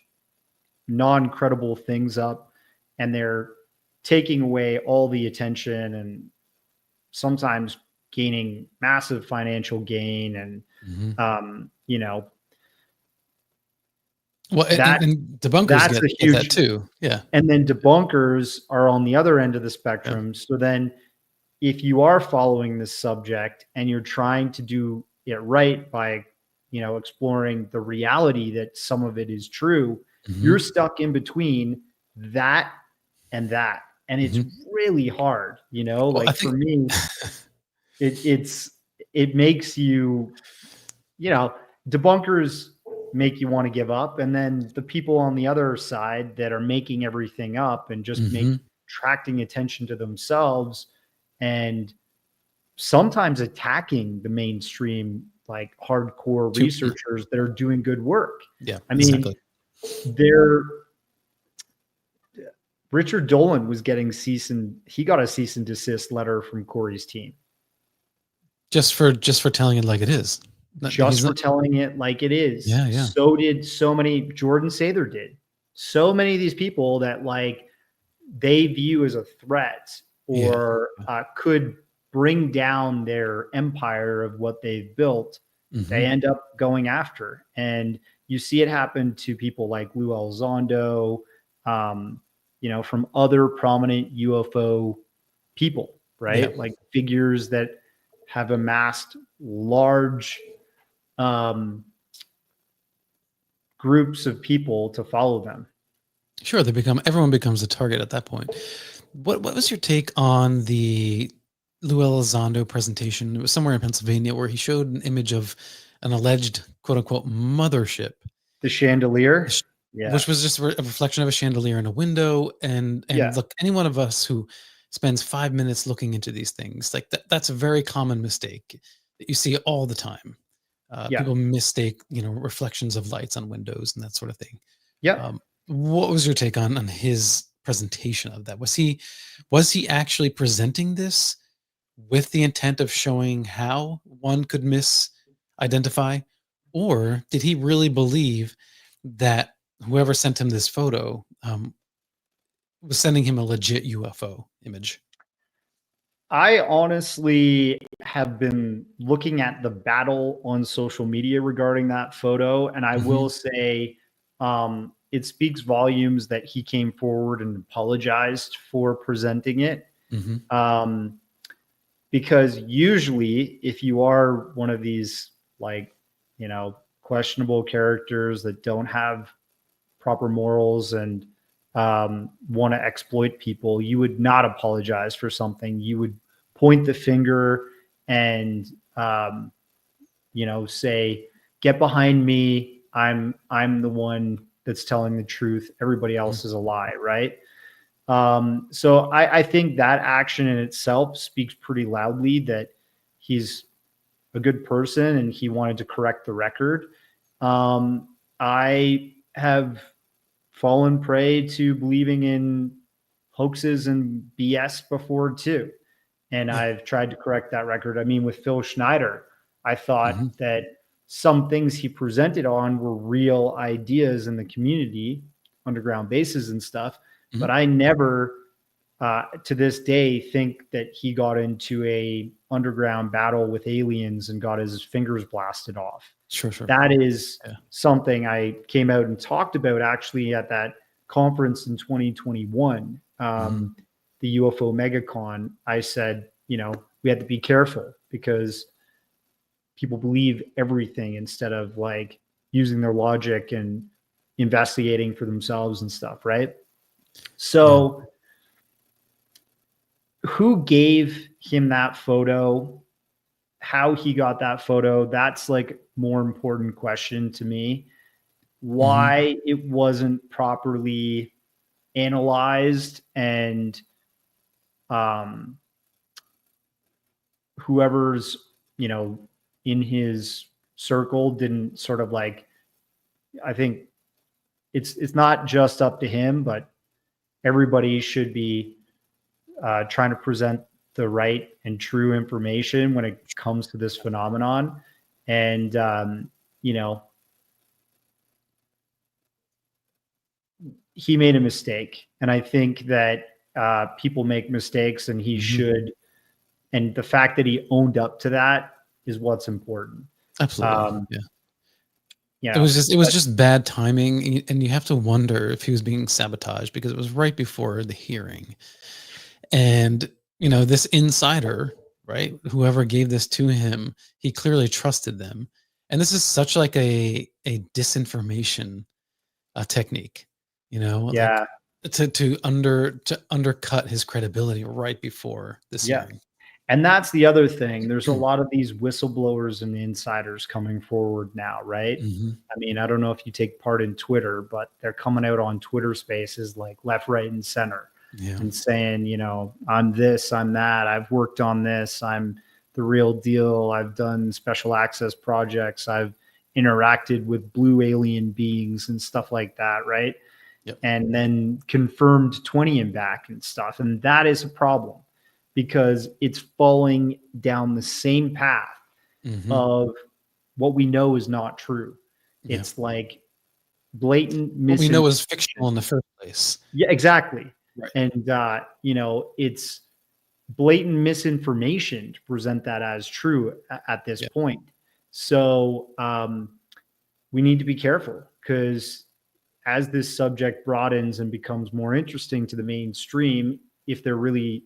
non-credible things up, and they're taking away all the attention and sometimes gaining massive financial gain. And, well, and debunkers get that too. Yeah. And then debunkers are on the other end of the spectrum. Yeah. So then if you are following this subject and you're trying to do it right by, exploring the reality that some of it is true, you're stuck in between that and that. And it's really hard, like for me, it makes you, debunkers make you want to give up. And then the people on the other side that are making everything up and just attracting attention to themselves and sometimes attacking the mainstream, like hardcore researchers that are doing good work. Yeah. I mean, Richard Dolan was getting he got a cease and desist letter from Corey's team. Just for telling it like it is. Telling it like it is. Yeah, yeah. So did so many. Jordan Sather did. so many of these people that like they view as a threat or could bring down their empire of what they've built, they end up going after. And you see it happen to people like Lou Elizondo, you know, from other prominent UFO people, right? Yeah. Like figures that have amassed large groups of people to follow them. Sure, everyone becomes a target at that point. What was your take on the Lou Elizondo presentation? It was somewhere in Pennsylvania where he showed an image of an alleged quote unquote mothership. The chandelier, yeah, which was just a reflection of a chandelier in a window. And look, any one of us who spends 5 minutes looking into these things, like that's a very common mistake that you see all the time. People mistake, you know, reflections of lights on windows and that sort of thing. Yeah. What was your take on his presentation of that? Was he actually presenting this with the intent of showing how one could misidentify, or did he really believe that whoever sent him this photo was sending him a legit UFO image? I honestly have been looking at the battle on social media regarding that photo, and I will say it speaks volumes that he came forward and apologized for presenting it. Because usually if you are one of these, like, you know, questionable characters that don't have proper morals and want to exploit people, you would not apologize for something. You would point the finger and, you know, say, get behind me. I'm the one that's telling the truth. Everybody else is a lie. Right. So I think that action in itself speaks pretty loudly that he's a good person and he wanted to correct the record. I have fallen prey to believing in hoaxes and BS before too. And I've tried to correct that record. I mean, with Phil Schneider, I thought that some things he presented on were real ideas in the community, underground bases and stuff. But I never, to this day, think that he got into a underground battle with aliens and got his fingers blasted off. Sure. That is something I came out and talked about actually at that conference in 2021, the UFO MegaCon. I said, you know, we had to be careful because people believe everything instead of like using their logic and investigating for themselves and stuff, right? So who gave him that photo? How he got that photo? That's like more important question to me. Why it wasn't properly analyzed and whoever's, you know, in his circle didn't sort of like, I think it's not just up to him, but everybody should be trying to present the right and true information when it comes to this phenomenon. And, you know, he made a mistake. And I think that people make mistakes and he should. And the fact that he owned up to that is what's important. Absolutely. Yeah. It was just bad timing. And you have to wonder if he was being sabotaged because it was right before the hearing. And, you know, this insider, right, whoever gave this to him, he clearly trusted them. And this is such like a disinformation technique, you know, like to undercut his credibility right before this hearing. And that's the other thing. There's a lot of these whistleblowers and insiders coming forward now, right? I mean, I don't know if you take part in Twitter, but they're coming out on Twitter Spaces like left, right, and center and saying, you know, I'm this, I'm that, I've worked on this, I'm the real deal, I've done special access projects, I've interacted with blue alien beings and stuff like that, right? And then confirmed 20 and back and stuff. And that is a problem because it's falling down the same path of what we know is not true. It's like blatant What we know is misinformation. fictional in the first place. Yeah, exactly. Right. And it's blatant misinformation to present that as true at this point. So we need to be careful, because as this subject broadens and becomes more interesting to the mainstream, if they're really,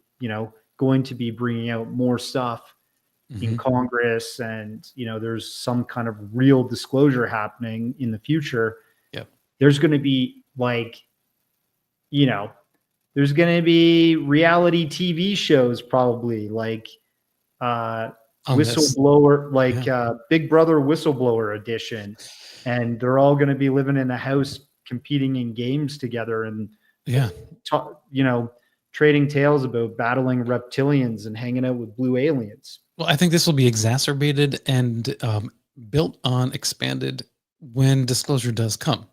going to be bringing out more stuff in Congress, and there's some kind of real disclosure happening in the future, there's going to be there's going to be reality TV shows, probably like whistleblower, Big Brother Whistleblower edition, and they're all going to be living in a house, competing in games together, and trading tales about battling reptilians and hanging out with blue aliens. Well, I think this will be exacerbated and built on, expanded when disclosure does come.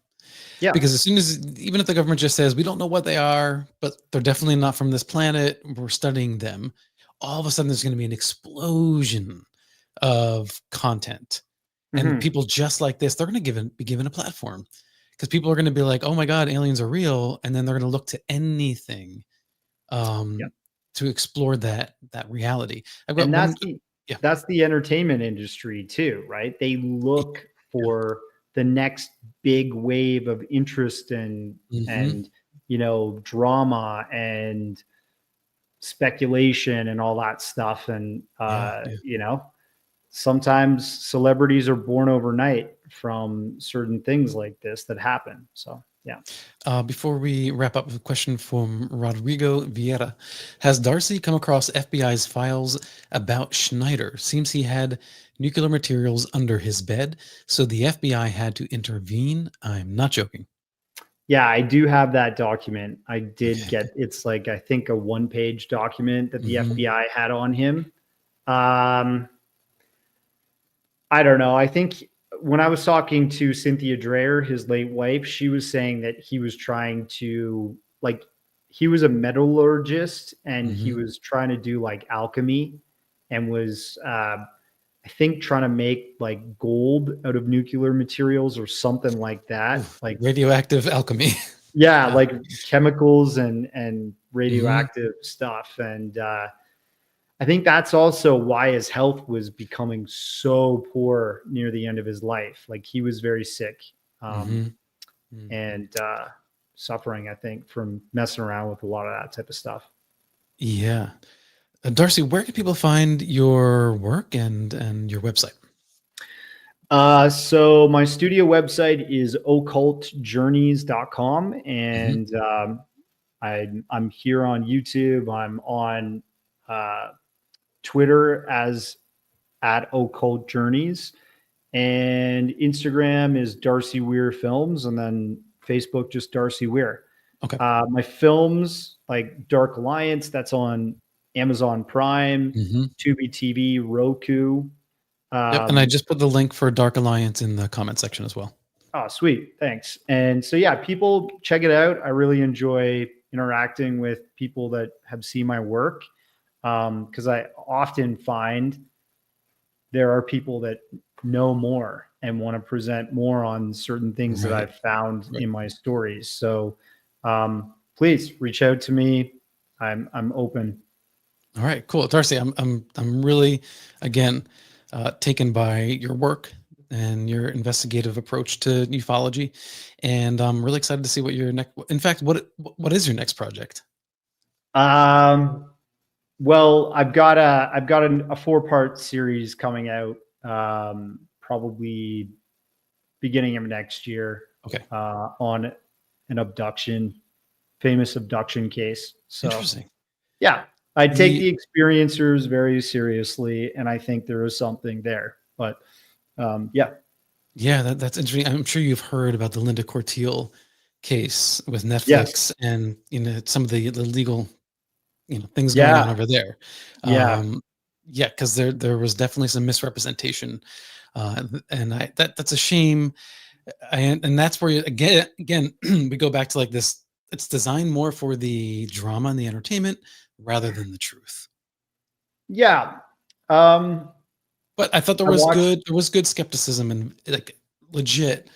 Yeah. Because as soon as, even if the government just says, we don't know what they are, but they're definitely not from this planet, we're studying them, all of a sudden there's going to be an explosion of content. And people just like this, they're going to be given a platform, because people are going to be like, oh my God, aliens are real. And then they're going to look to anything to explore that reality. And that's the entertainment industry too, right? They look for the next big wave of interest and drama and speculation and all that stuff. And sometimes celebrities are born overnight from certain things like this that happen. So before we wrap up, a question from Rodrigo Vieira. Has Darcy come across FBI's files about Schneider? Seems he had nuclear materials under his bed, so the FBI had to intervene. I'm not joking. Yeah, I do have that document. I did get, it's like, I think, a one-page document that the FBI had on him. I don't know. I think when I was talking to Cynthia Dreyer, his late wife, she was saying that he was trying to, he was a metallurgist, and he was trying to do alchemy, and was, I think, trying to make gold out of nuclear materials or something like that. Like radioactive alchemy. Like chemicals and radioactive stuff. And I think that's also why his health was becoming so poor near the end of his life. He was very sick and suffering, I think, from messing around with a lot of that type of stuff. Yeah. Darcy, where can people find your work and your website? So my studio website is occultjourneys.com, and I'm here on YouTube. I'm on Twitter as @occultjourneys, and Instagram is Darcy Weir Films, and then Facebook just Darcy Weir. Okay. My films like Dark Alliance, that's on Amazon Prime, Tubi TV, Roku. And I just put the link for Dark Alliance in the comment section as well. Oh, sweet. Thanks. And so, people check it out. I really enjoy interacting with people that have seen my work, because I often find there are people that know more and want to present more on certain things that I've found in my stories. So please reach out to me. I'm open. All right, cool. Darcy, I'm really, again, taken by your work and your investigative approach to ufology, and I'm really excited to see what your next. In fact, what is your next project? Well, I've got a 4-part series coming out, probably beginning of next year. Okay. On an famous abduction case. So interesting. Yeah. I take the experiencers very seriously, and I think there is something there. But that's interesting. I'm sure you've heard about the Linda Corteil case with Netflix, and some of the legal things going on over there. Because there was definitely some misrepresentation, and that's a shame. And that's where again we go back to this. It's designed more for the drama and the entertainment rather than the truth. Yeah. But I thought there was good skepticism and legit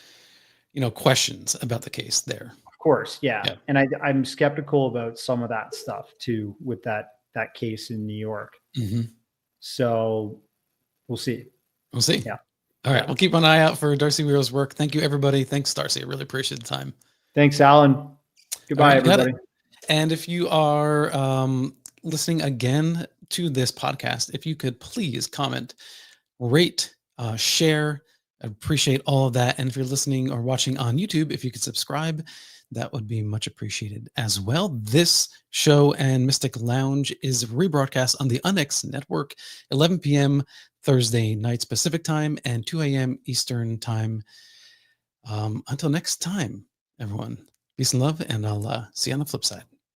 questions about the case there. Of course, yeah. Yeah. And I'm skeptical about some of that stuff too with that case in New York. Mm-hmm. So we'll see. We'll see. Yeah. All right. We'll keep an eye out for Darcy Weir's work. Thank you, everybody. Thanks, Darcy. I really appreciate the time. Thanks, Alan. Goodbye, everybody. And if you are listening again to this podcast, if you could please comment, rate, share, I appreciate all of that. And if you're listening or watching on YouTube, if you could subscribe, that would be much appreciated as well. This show and Mystic Lounge is rebroadcast on the Onyx Network, 11 p.m. Thursday nights Pacific time and 2 a.m. Eastern time. Until next time, everyone, peace and love, and I'll see you on the flip side.